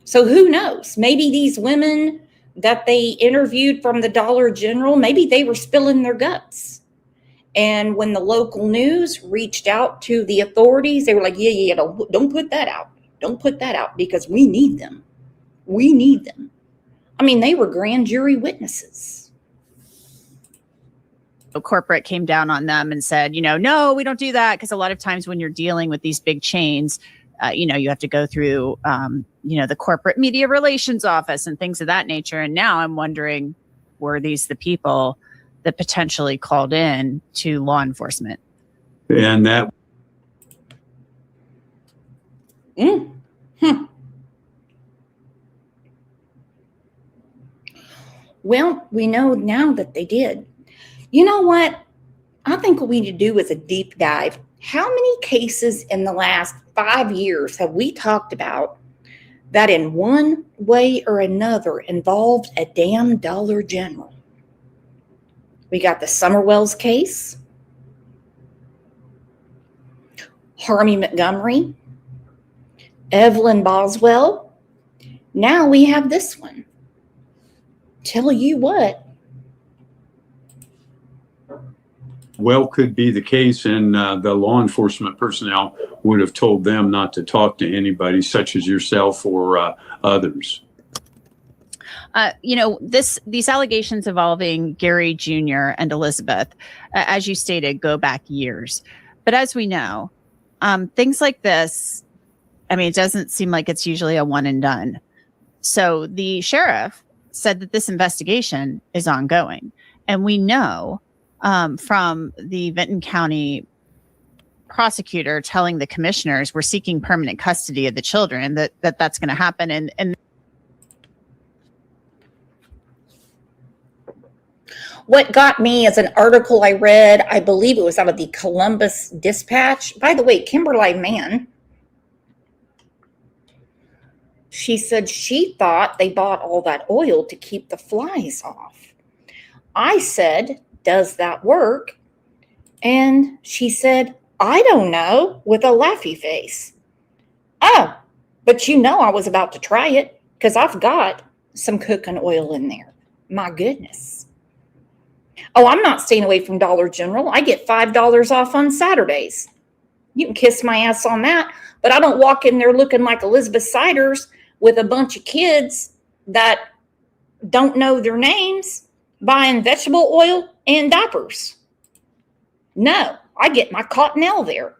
So who knows? Maybe these women that they interviewed from the Dollar General, maybe they were spilling their guts. And when the local news reached out to the authorities, they were like, yeah, don't put that out. Don't put that out because we need them. We need them. I mean, they were grand jury witnesses. Corporate came down on them and said, no, we don't do that. Because a lot of times when you're dealing with these big chains, you have to go through, the corporate media relations office and things of that nature. And now I'm wondering, were these the people that potentially called in to law enforcement? And that. Well, we know now that they did. You know what? I think what we need to do is a deep dive. How many cases in the last 5 years have we talked about that in one way or another involved a damn Dollar General? We got the Summerwells case, Harmy Montgomery, Evelyn Boswell. Now we have this one. Tell you what. Well, could be the case, and the law enforcement personnel would have told them not to talk to anybody such as yourself or others. These allegations involving Gary Jr. and Elizabeth, as you stated, go back years. But as we know, things like this, it doesn't seem like it's usually a one and done. So the sheriff said that this investigation is ongoing. And we know from the Vinton County prosecutor telling the commissioners we're seeking permanent custody of the children, that's going to happen. And what got me is an article I read, I believe it was out of the Columbus Dispatch. By the way, Kimberly Mann, she said she thought they bought all that oil to keep the flies off. I said, does that work? And she said, I don't know, with a laughy face. Oh, but you know I was about to try it because I've got some cooking oil in there. My goodness. Oh, I'm not staying away from Dollar General. I get $5 off on Saturdays. You can kiss my ass on that, but I don't walk in there looking like Elizabeth Siders with a bunch of kids that don't know their names buying vegetable oil and diapers. No, I get my Cottonelle there.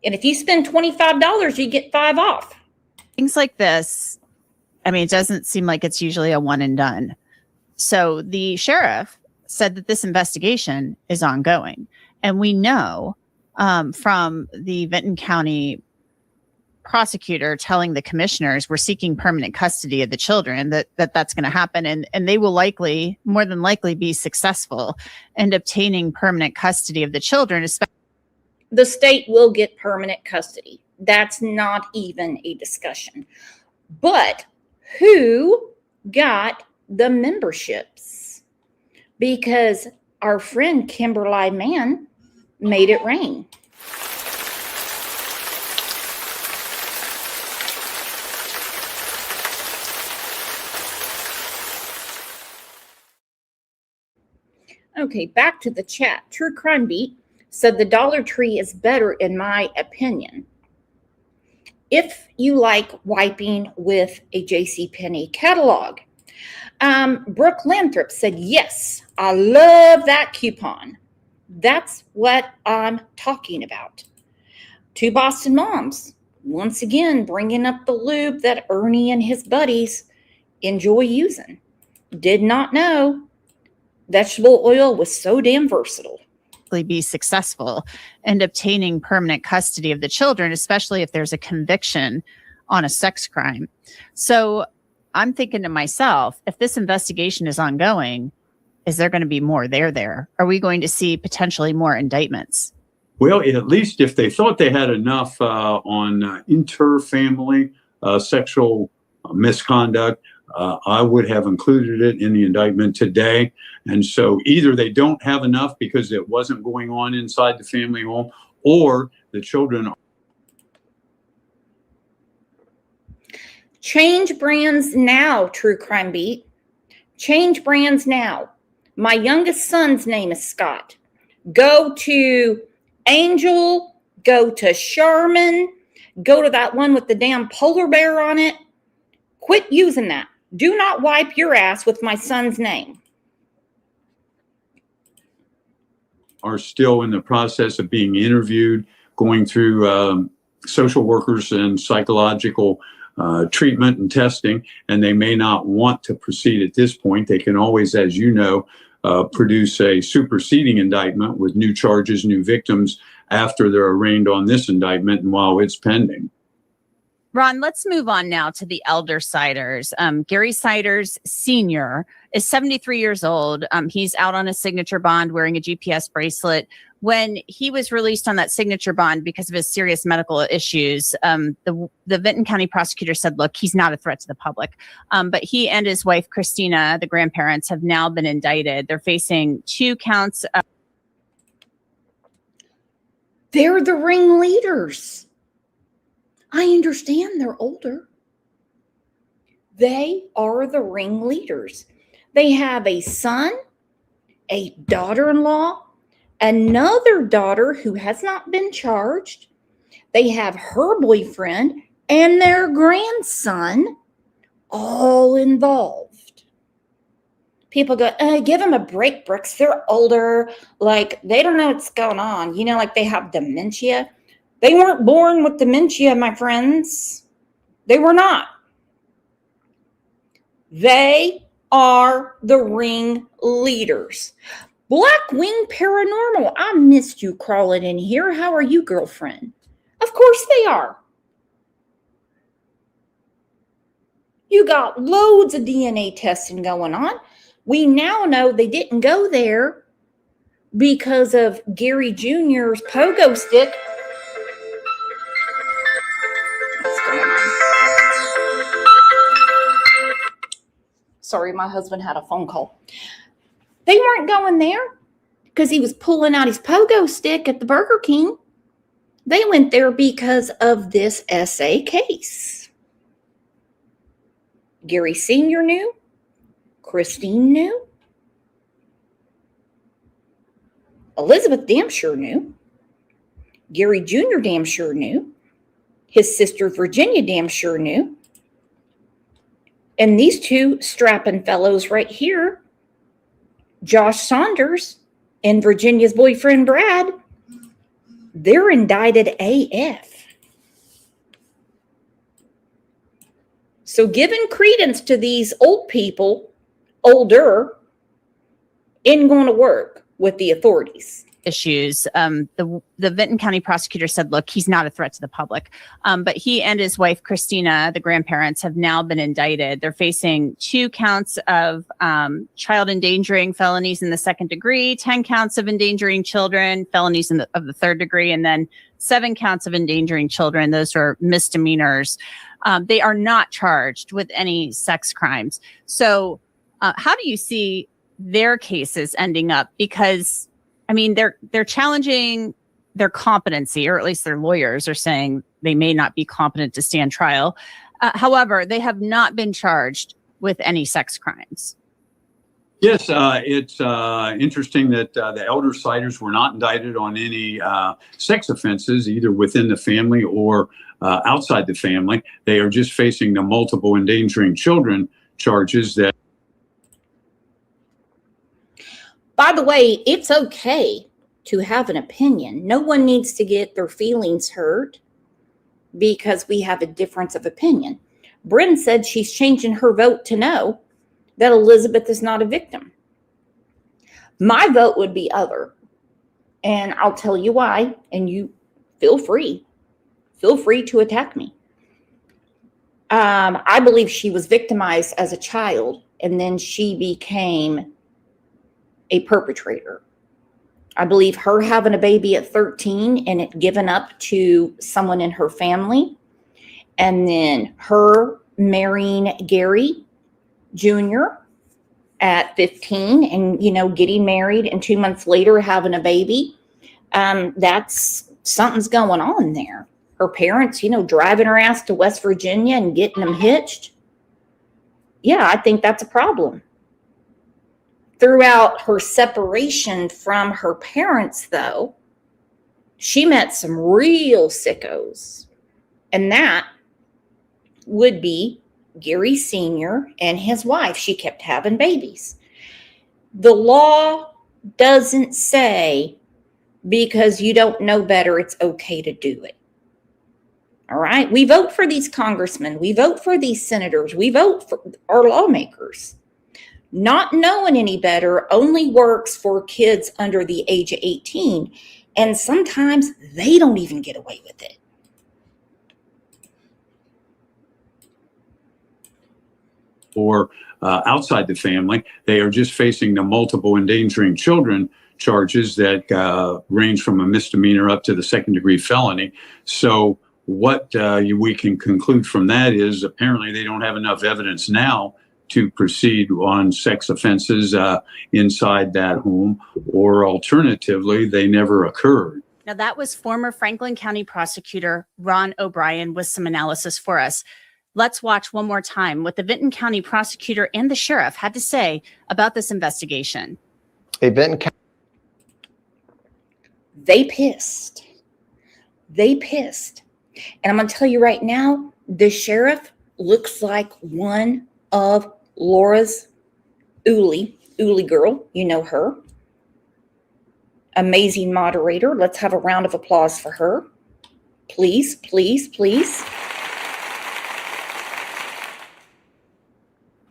And if you spend $25, you get 5 off. Things like this, I mean, it doesn't seem like it's usually a one and done. So the sheriff said that this investigation is ongoing. And we know from the Vinton County prosecutor telling the commissioners we're seeking permanent custody of the children that's going to happen. And they will likely, more than likely, be successful in obtaining permanent custody of the children. The state will get permanent custody. That's not even a discussion. But who got the memberships? Because our friend Kimberly Mann made it rain. Okay, back to the chat. True Crime Beat said the Dollar Tree is better in my opinion. If you like wiping with a JCPenney catalog. Brooke Lathrop said, yes, I love that coupon. That's what I'm talking about. Two Boston moms, once again, bringing up the lube that Ernie and his buddies enjoy using. Did not know vegetable oil was so damn versatile. Be successful in obtaining permanent custody of the children, especially if there's a conviction on a sex crime. So I'm thinking to myself, if this investigation is ongoing, is there going to be more there? Are we going to see potentially more indictments? Well, at least if they thought they had enough on inter-family sexual misconduct, I would have included it in the indictment today. And so either they don't have enough because it wasn't going on inside the family home, or the children. Change brands now, True Crime Beat. Change brands now. My youngest son's name is Scott. Go to Angel, go to Sherman, go to that one with the damn polar bear on it. Quit using that. Do not wipe your ass with my son's name. Are still in the process of being interviewed, going through social workers and psychological treatment and testing, and they may not want to proceed at this point. They can always, as you know, produce a superseding indictment with new charges, new victims after they're arraigned on this indictment and while it's pending. Ron, let's move on now to the elder Siders. Gary Siders Sr. is 73 years old. He's out on a signature bond wearing a GPS bracelet. When he was released on that signature bond because of his serious medical issues, the Vinton County prosecutor said, look, he's not a threat to the public. But he and his wife, Christina, the grandparents, have now been indicted. They're facing 2 counts. They're the ringleaders. I understand they're older. They are the ringleaders. They have a son, a daughter-in-law, another daughter who has not been charged. They have her boyfriend and their grandson all involved. People go, give them a break, Brooks. They're older. Like, they don't know what's going on. You know, like they have dementia. They weren't born with dementia, my friends. They were not. They are the ringleaders. Blackwing Paranormal, I missed you crawling in here. How are you, girlfriend? Of course they are. You got loads of DNA testing going on. We now know they didn't go there because of Gary Jr.'s pogo stick. Sorry, my husband had a phone call. They weren't going there because he was pulling out his pogo stick at the Burger King. They went there because of this SA case. Gary Sr. knew. Christine knew. Elizabeth damn sure knew. Gary Jr. damn sure knew. His sister Virginia damn sure knew. And these two strapping fellows right here, Josh Saunders and Virginia's boyfriend Brad, they're indicted AF. So giving credence to these old people, older, isn't going to work with the authorities. Issues. The Vinton County prosecutor said, look, he's not a threat to the public. But he and his wife, Christina, the grandparents, have now been indicted. They're facing 2 counts of child endangering felonies in the 2nd degree, 10 counts of endangering children, felonies of the 3rd degree, and then 7 counts of endangering children. Those are misdemeanors. They are not charged with any sex crimes. So how do you see their cases ending up? Because I mean, they're challenging their competency, or at least their lawyers are saying they may not be competent to stand trial. However, they have not been charged with any sex crimes. Yes, it's interesting that the elder Siders were not indicted on any sex offenses, either within the family or outside the family. They are just facing the multiple endangering children charges that. By the way, it's okay to have an opinion. No one needs to get their feelings hurt because we have a difference of opinion. Bryn said she's changing her vote to no, that Elizabeth is not a victim. My vote would be other. And I'll tell you why, and you feel free to attack me. I believe she was victimized as a child, and then she became a perpetrator. I believe her having a baby at 13 and it given up to someone in her family, and then her marrying Gary Jr. at 15 and, getting married and 2 months later having a baby. That's something's going on there. Her parents, driving her ass to West Virginia and getting them hitched. Yeah, I think that's a problem. Throughout her separation from her parents, though, she met some real sickos. And that would be Gary Sr. and his wife. She kept having babies. The law doesn't say because you don't know better, it's okay to do it. All right? We vote for these congressmen. We vote for these senators. We vote for our lawmakers. Not knowing any better only works for kids under the age of 18. And sometimes they don't even get away with it. Or outside the family, they are just facing the multiple endangering children charges that range from a misdemeanor up to the 2nd degree felony. So what we can conclude from that is apparently they don't have enough evidence now to proceed on sex offenses inside that home, or alternatively, they never occurred. Now, that was former Franklin County prosecutor Ron O'Brien with some analysis for us. Let's watch one more time what the Vinton County prosecutor and the sheriff had to say about this investigation. A Vinton County. They pissed. And I'm going to tell you right now, the sheriff looks like one of Laura's Uli girl. You know her. Amazing moderator. Let's have a round of applause for her. Please, please, please.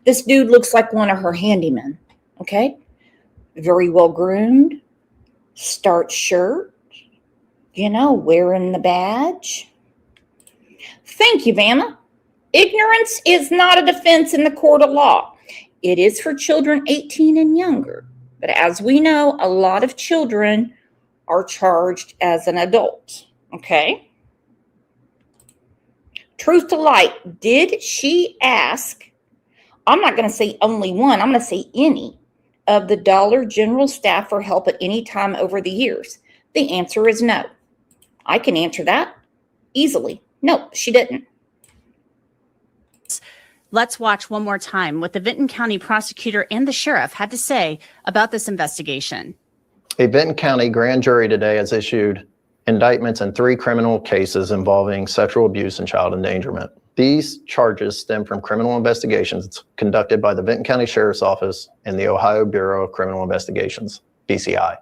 This dude looks like one of her handymen. Okay? Very well groomed. Starched shirt. Wearing the badge. Thank you, Vanna. Ignorance is not a defense in the court of law. It is for children 18 and younger. But as we know, a lot of children are charged as an adult. Okay? Truth to light, did she ask, I'm not going to say only one, I'm going to say any, of the Dollar General staff for help at any time over the years? The answer is no. I can answer that easily. No, she didn't. Let's watch one more time what the Vinton County prosecutor and the sheriff had to say about this investigation. A Vinton County grand jury today has issued indictments in 3 criminal cases involving sexual abuse and child endangerment. These charges stem from criminal investigations conducted by the Vinton County Sheriff's Office and the Ohio Bureau of Criminal Investigations, BCI.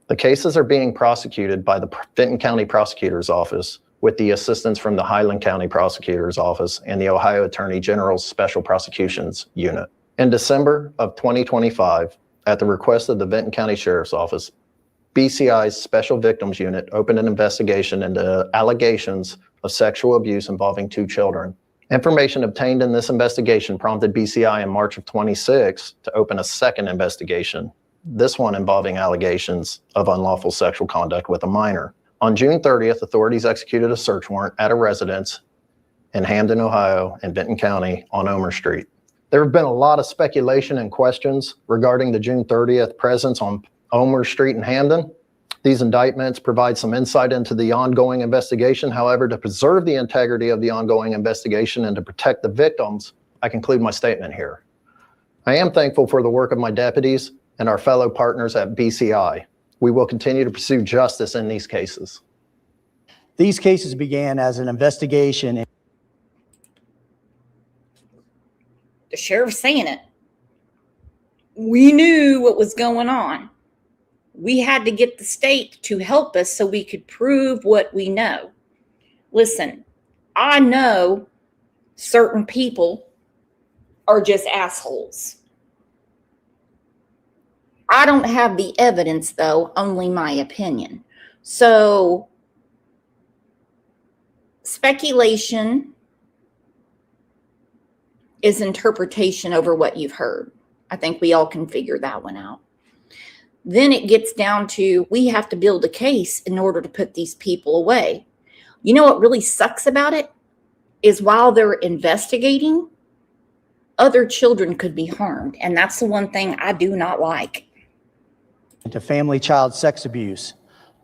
The cases are being prosecuted by the Vinton County Prosecutor's Office with the assistance from the Highland County Prosecutor's Office and the Ohio Attorney General's Special Prosecutions Unit. In December of 2025, at the request of the Vinton County Sheriff's Office, BCI's Special Victims Unit opened an investigation into allegations of sexual abuse involving 2 children. Information obtained in this investigation prompted BCI in March of 26 to open a second investigation, this one involving allegations of unlawful sexual conduct with a minor. On June 30th, authorities executed a search warrant at a residence in Hamden, Ohio, and Vinton County on Omer Street. There have been a lot of speculation and questions regarding the June 30th presence on Omer Street in Hamden. These indictments provide some insight into the ongoing investigation. However, to preserve the integrity of the ongoing investigation and to protect the victims, I conclude my statement here. I am thankful for the work of my deputies and our fellow partners at BCI. We will continue to pursue justice in these cases. These cases began as an investigation. The sheriff's saying it. We knew what was going on. We had to get the state to help us so we could prove what we know. Listen, I know certain people are just assholes. I don't have the evidence, though, only my opinion. So, speculation is interpretation over what you've heard. I think we all can figure that one out. Then it gets down to we have to build a case in order to put these people away. You know what really sucks about it? Is while they're investigating, other children could be harmed. And that's the one thing I do not like. To family child sex abuse.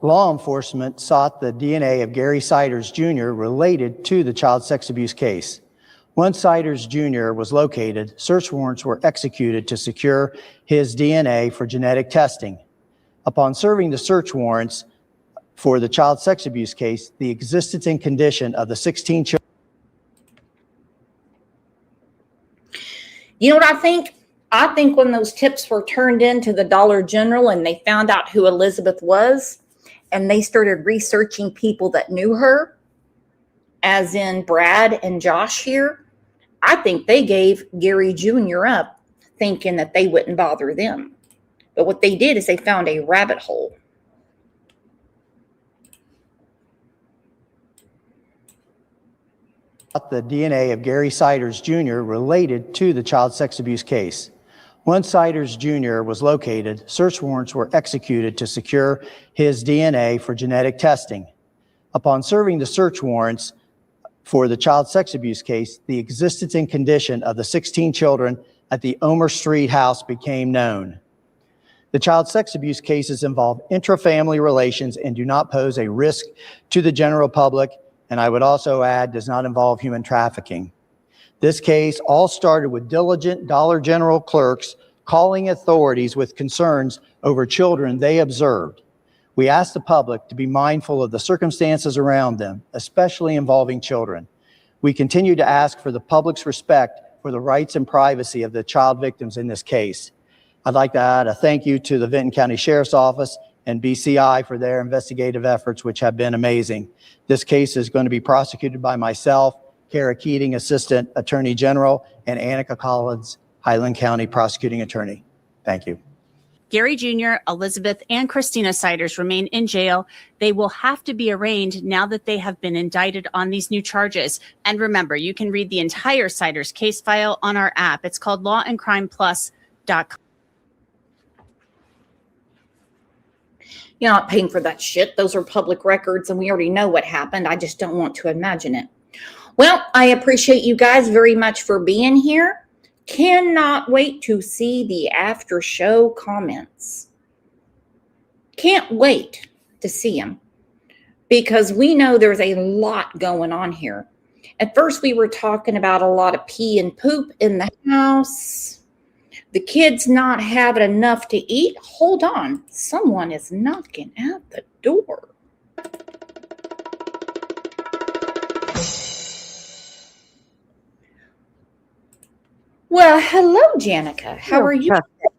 Law enforcement sought the DNA of Gary Siders Jr. related to the child sex abuse case. Once Siders Jr. was located, search warrants were executed to secure his DNA for genetic testing. Upon serving the search warrants for the child sex abuse case, the existence and condition of the 16 children. You know what I think? I think when those tips were turned into the Dollar General and they found out who Elizabeth was, and they started researching people that knew her, as in Brad and Josh here, I think they gave Gary Jr. up thinking that they wouldn't bother them. But what they did is they found a rabbit hole. The DNA of Gary Siders Jr. related to the child sex abuse case. Once Siders Jr. was located, search warrants were executed to secure his DNA for genetic testing. Upon serving the search warrants for the child sex abuse case, the existence and condition of the 16 children at the Omer Street house became known. The child sex abuse cases involve intra-family relations and do not pose a risk to the general public, and I would also add, does not involve human trafficking. This case all started with diligent Dollar General clerks calling authorities with concerns over children they observed. We ask the public to be mindful of the circumstances around them, especially involving children. We continue to ask for the public's respect for the rights and privacy of the child victims in this case. I'd like to add a thank you to the Vinton County Sheriff's Office and BCI for their investigative efforts, which have been amazing. This case is going to be prosecuted by myself, Kara Keating, Assistant Attorney General, and Annika Collins, Highland County Prosecuting Attorney. Thank you. Gary Jr., Elizabeth, and Christina Siders remain in jail. They will have to be arraigned now that they have been indicted on these new charges. And remember, you can read the entire Siders case file on our app. It's called lawandcrimeplus.com. You're not paying for that shit. Those are public records, and we already know what happened. I just don't want to imagine it. Well, I appreciate you guys very much for being here. Cannot wait to see the after show comments. Can't wait to see them because we know there's a lot going on here. At first, we were talking about a lot of pee and poop in the house. The kids not having enough to eat. Hold on. Someone is knocking at the door. Well, hello, Janica. How are you?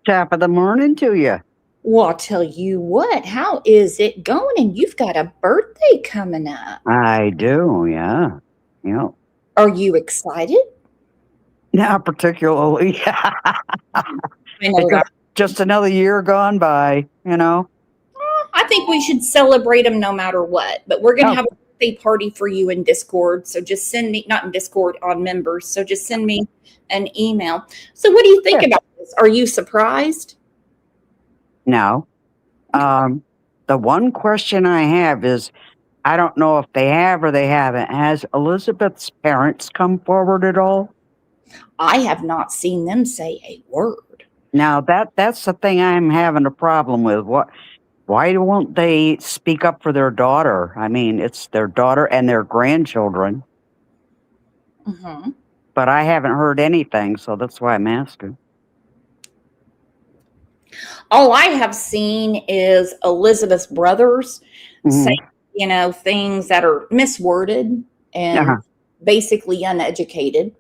Top of the morning to you. Well, I'll tell you what. How is it going? And you've got a birthday coming up. I do, yeah. Yeah. Are you excited? Not particularly. I know It's that. just another year gone by, you know. I think we should celebrate them no matter what. But we're going to Oh. have a birthday party for you in Discord. So just send me, not in Discord, on members. So just send me an email. So what do you think about this? Are you surprised? No. The one question I have is, I don't know if they have or they haven't. Has Elizabeth's parents come forward at all? I have not seen them say a word. Now that's the thing I'm having a problem with. Why won't they speak up for their daughter? I mean, it's their daughter and their grandchildren, Mm-hmm. but I haven't heard anything, so that's why I'm asking. All I have seen is Elizabeth's brothers Mhm. say, things that are misworded and Uh-huh. basically uneducated.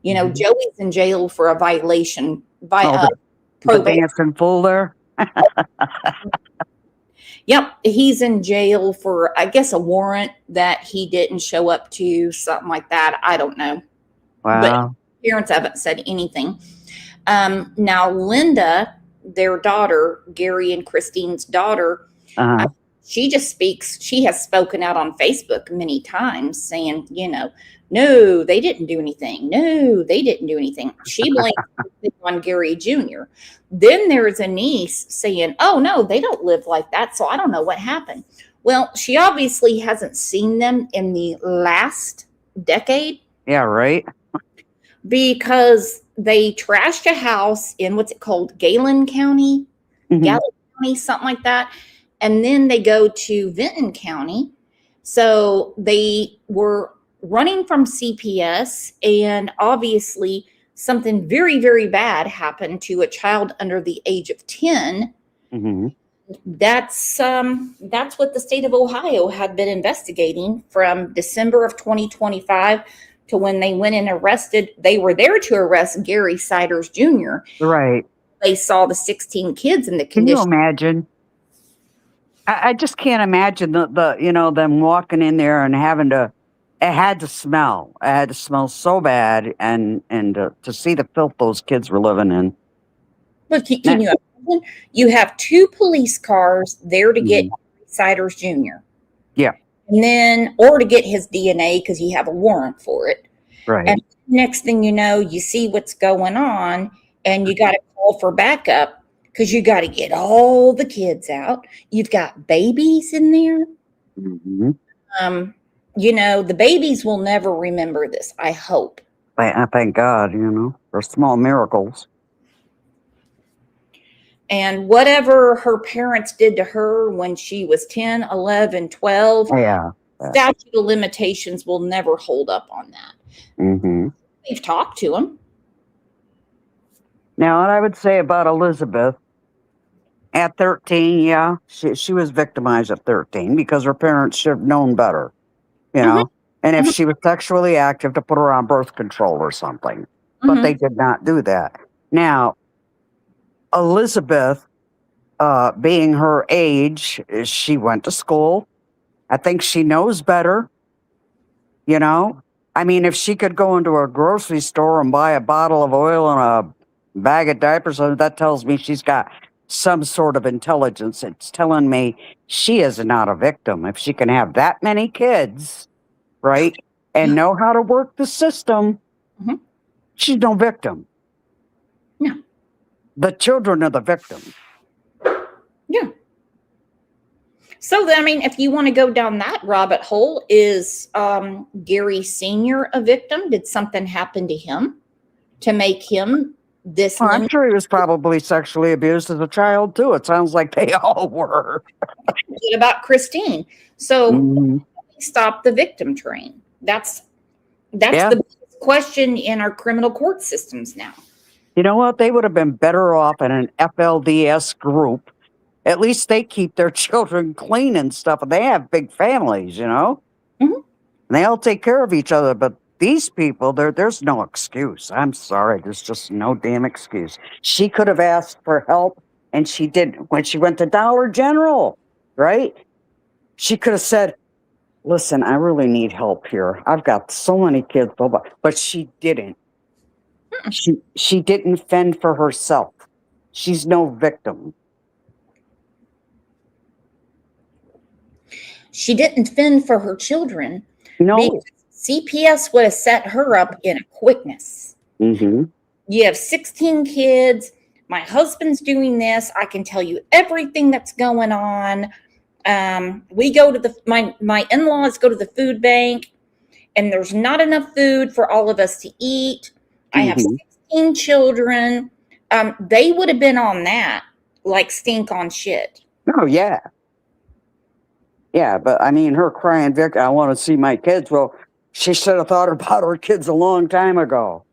Mhm. Joey's in jail for a violation by Oh, the probation. dancing fool there? Yep, he's in jail for, I guess, a warrant that he didn't show up to, something like that. I don't know. Wow. Parents haven't said anything. Now, Linda, their daughter, Gary and Christine's daughter, Uh-huh. she has spoken out on Facebook many times saying, no, they didn't do anything. No, they didn't do anything. She blames it on Gary Jr. Then there's a niece saying, oh, no, they don't live like that. So I don't know what happened. Well, she obviously hasn't seen them in the last decade Yeah, right. because they trashed a house in what's it called? Galen County? Mhm. Gallup County, something like that. And then they go to Vinton County. So they were running from CPS, and obviously something very, very bad happened to a child under the age of 10. Mhm. That's what the state of Ohio had been investigating from December of 2025 to when they went and arrested. They were there to arrest Gary Siders Jr. Right. They saw the 16 kids in the Can you condition. imagine? I just can't imagine them walking in there and having to. It had to smell. It had to smell so bad, and to see the filth those kids were living in. But can you imagine? You have 2 police cars there to get Siders Jr. Yeah. And then, or to get his DNA because you have a warrant for it. Right. And next thing you know, you see what's going on and you got to call for backup because you got to get all the kids out. You've got babies in there. Mhm. The babies will never remember this, I hope. I thank God, for small miracles. And whatever her parents did to her when she was 10, 11, 12, Yeah. statute of limitations will never hold up on that. Hmm. We've talked to them. Now, what I would say about Elizabeth, at 13, yeah, she was victimized at 13 because her parents should have known better, And if she was sexually active, to put her on birth control or something. But they did not do that. Now, Elizabeth, being her age, she went to school. I think she knows better. I mean, if she could go into a grocery store and buy a bottle of oil and a bag of diapers, that tells me she's got some sort of intelligence. It's telling me she is not a victim. If she can have that many kids, right, and know how to work the system, she's no victim. No. The children are the victim. Yeah. So, if you want to go down that rabbit hole, is Gary Sr. a victim? Did something happen to him? to make him this. Well, I'm sure he was probably sexually abused as a child too. It sounds like they all were. What about Christine? So Mhm. stop the victim train. That's Yeah. the biggest question in our criminal court systems now. You know what? They would have been better off in an FLDS group. At least they keep their children clean and stuff. And they have big families, you know? Mhm. And they all take care of each other. But these people, there's no excuse. I'm sorry. There's just no damn excuse. She could have asked for help, and she didn't. When she went to Dollar General, right? She could have said, listen, I really need help here. I've got so many kids, blah, blah. But she didn't. She didn't fend for herself. She's no victim. She didn't fend for her children. No. Because CPS would have set her up in a quickness. Mm-hmm. You have 16 kids. My husband's doing this. I can tell you everything that's going on. We go to my in-laws go to the food bank, and there's not enough food for all of us to eat. I have 16 children. They would have been on that like stink on shit. Oh, yeah. Yeah, but I mean, her crying, Vic, I want to see my kids. Well, she should have thought about her kids a long time ago.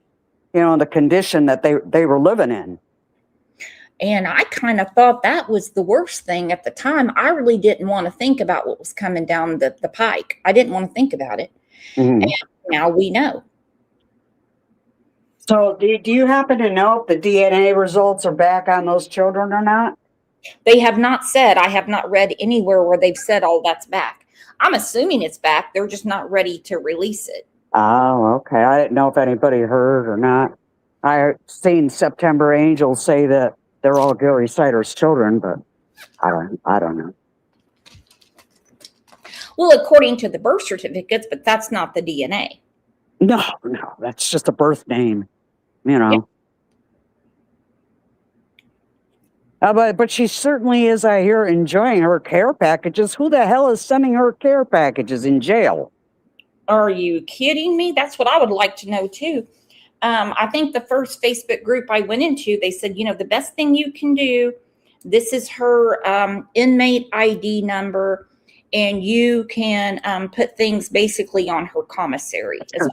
You know, the condition that they were living in. And I kind of thought that was the worst thing at the time. I really didn't want to think about what was coming down the pike. I didn't want to think about it. Mhm. And now we know. So do you happen to know if the DNA results are back on those children or not? They have not said. I have not read anywhere where they've said, oh, that's back. I'm assuming it's back. They're just not ready to release it. Oh, okay. I didn't know if anybody heard or not. I seen September Angels say that they're all Gary Sider's children, but I don't know. Well, according to the birth certificates, but that's not the DNA. No, that's just a birth name, you know. Yeah. But she certainly is, I hear, enjoying her care packages. Who the hell is sending her care packages in jail? Are you kidding me? That's what I would like to know too. I think the first Facebook group I went into, they said, you know, the best thing you can do, this is her inmate ID number, and you can put things basically on her commissary. Is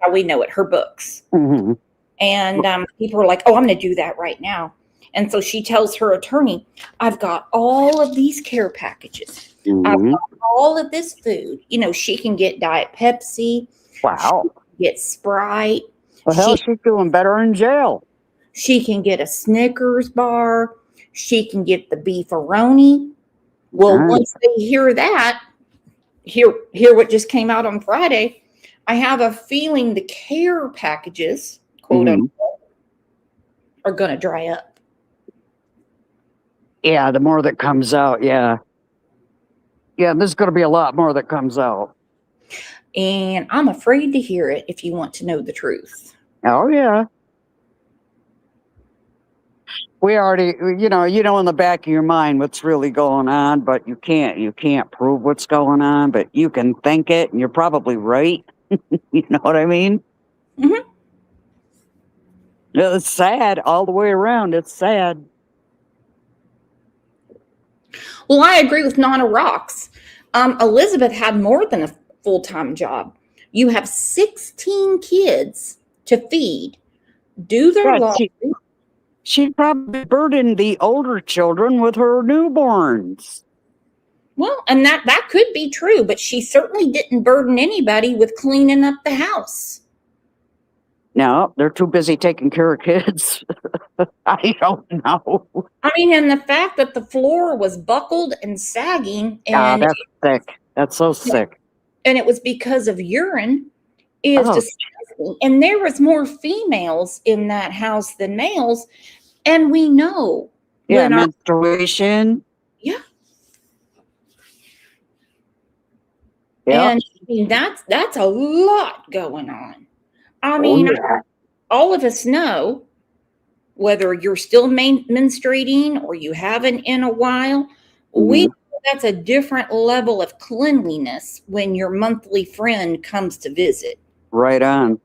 how we know it, her books. Mm-hmm. And people are like, oh, I'm going to do that right now. And so she tells her attorney, I've got all of these care packages. I've got all of this food. You know, she can get Diet Pepsi. Wow. She can get Sprite. Well, hell, she's doing better in jail. She can get a Snickers bar. She can get the beefaroni. Well, once they hear that, hear what just came out on Friday, I have a feeling the care packages, quote unquote, are going to dry up. Yeah, the more that comes out, yeah. Yeah, there's going to be a lot more that comes out. And I'm afraid to hear it if you want to know the truth. Oh, yeah. We already, you know in the back of your mind what's really going on, but you can't prove what's going on, but you can think it, and you're probably right. You know what I mean? Mm-hmm. It's sad all the way around. It's sad. Well, I agree with Nana Rocks. Elizabeth had more than a full-time job. You have 16 kids to feed, do their laundry. She'd probably burden the older children with her newborns. Well, and that could be true, but she certainly didn't burden anybody with cleaning up the house. No, they're too busy taking care of kids. I don't know. I mean, and the fact that the floor was buckled and sagging, and that's sick. That's so sick. And it was because of urine is disgusting. And there was more females in that house than males, and we know. Yeah, menstruation. Yeah. Yeah. And I mean, that's a lot going on. I mean, all of us know, whether you're still menstruating or you haven't in a while, we know that's a different level of cleanliness when your monthly friend comes to visit. Right on.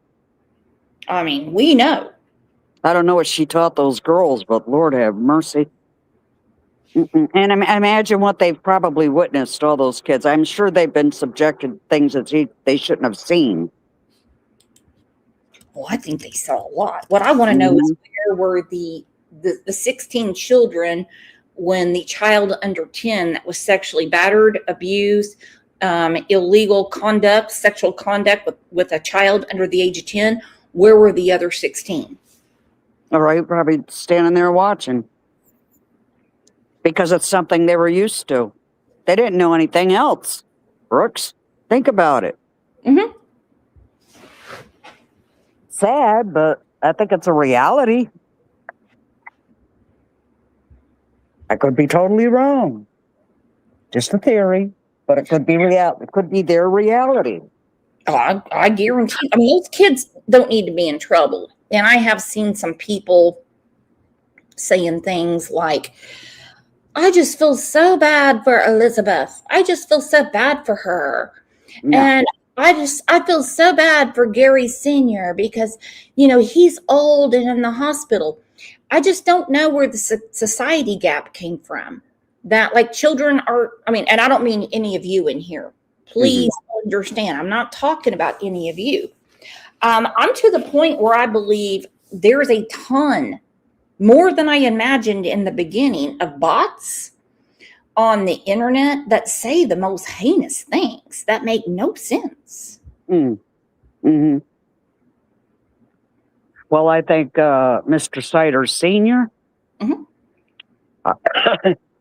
I mean, we know. I don't know what she taught those girls, but Lord have mercy. Mm-mm. And imagine what they've probably witnessed, all those kids. I'm sure they've been subjected to things that they shouldn't have seen. Well, I think they saw a lot. What I want to know is where were the 16 children when the child under 10 that was sexually battered, abused, illegal conduct, sexual conduct with a child under the age of 10, where were the other 16? All right, probably standing there watching. Because it's something they were used to. They didn't know anything else. Brooks, think about it. Mm-hmm. Sad, but I think it's a reality. I could be totally wrong. Just a theory, but it could be reality. It could be their reality. Oh, I guarantee. I mean, those kids don't need to be in trouble. And I have seen some people saying things like, I just feel so bad for Elizabeth. I just feel so bad for her. No. And I feel so bad for Gary Sr. because, he's old and in the hospital. I just don't know where the society gap came from. That like children are, and I don't mean any of you in here. Please understand, I'm not talking about any of you. I'm to the point where I believe there's a ton, more than I imagined in the beginning, of bots on the internet that say the most heinous things that make no sense. Mm-hmm. Well, I think Mr. Siders Sr.,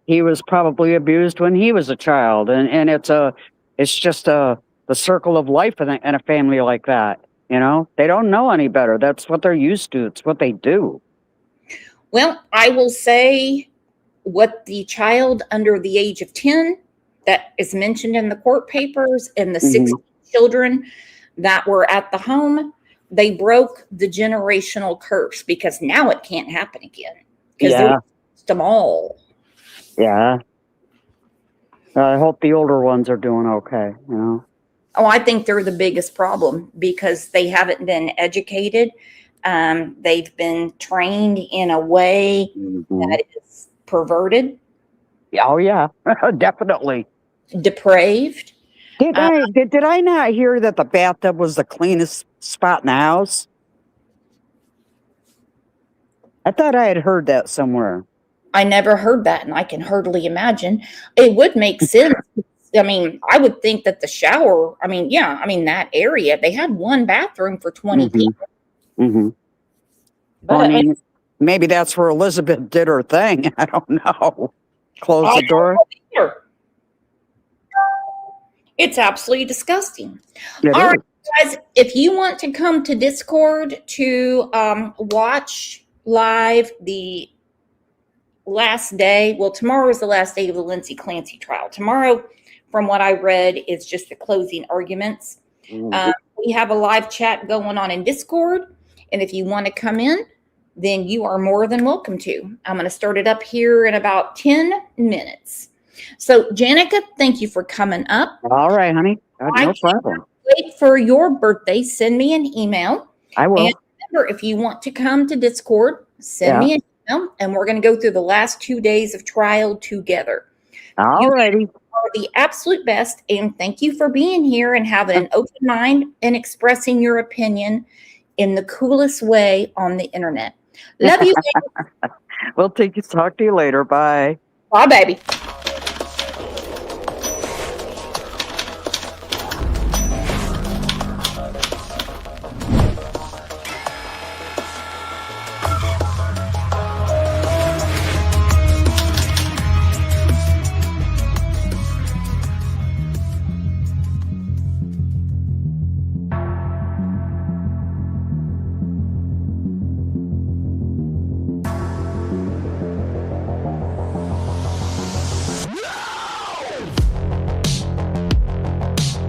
he was probably abused when he was a child. And it's just the circle of life in a family like that. They don't know any better. That's what they're used to. It's what they do. Well, I will say what the child under the age of 10 that is mentioned in the court papers and the 6 children that were at the home, they broke the generational curse because now it can't happen again. Because they lost them all. Yeah. I hope the older ones are doing okay, Oh, I think they're the biggest problem because they haven't been educated. They've been trained in a way that is perverted. Oh yeah, definitely. Depraved. Did I not hear that the bathtub was the cleanest spot in the house? I thought I had heard that somewhere. I never heard that, and I can hardly imagine. It would make sense. I would think that the shower, that area, they had one bathroom for 20 people. Mm-hmm. But maybe that's where Elizabeth did her thing. I don't know. Close the door. It's absolutely disgusting. All right, guys, if you want to come to Discord to watch live the last day, tomorrow is the last day of the Lindsay Clancy trial. Tomorrow, from what I read, is just the closing arguments. We have a live chat going on in Discord. And if you want to come in, then you are more than welcome to. I'm going to start it up here in about 10 minutes. So, Janica, thank you for coming up. All right, honey. No problem. Wait for your birthday. Send me an email. I will. And remember, if you want to come to Discord, send me an email, and we're going to go through the last 2 days of trial together. All righty. Are the absolute best, and thank you for being here and having an open mind and expressing your opinion in the coolest way on the internet. Love you. We'll talk to you later. Bye. Bye, baby.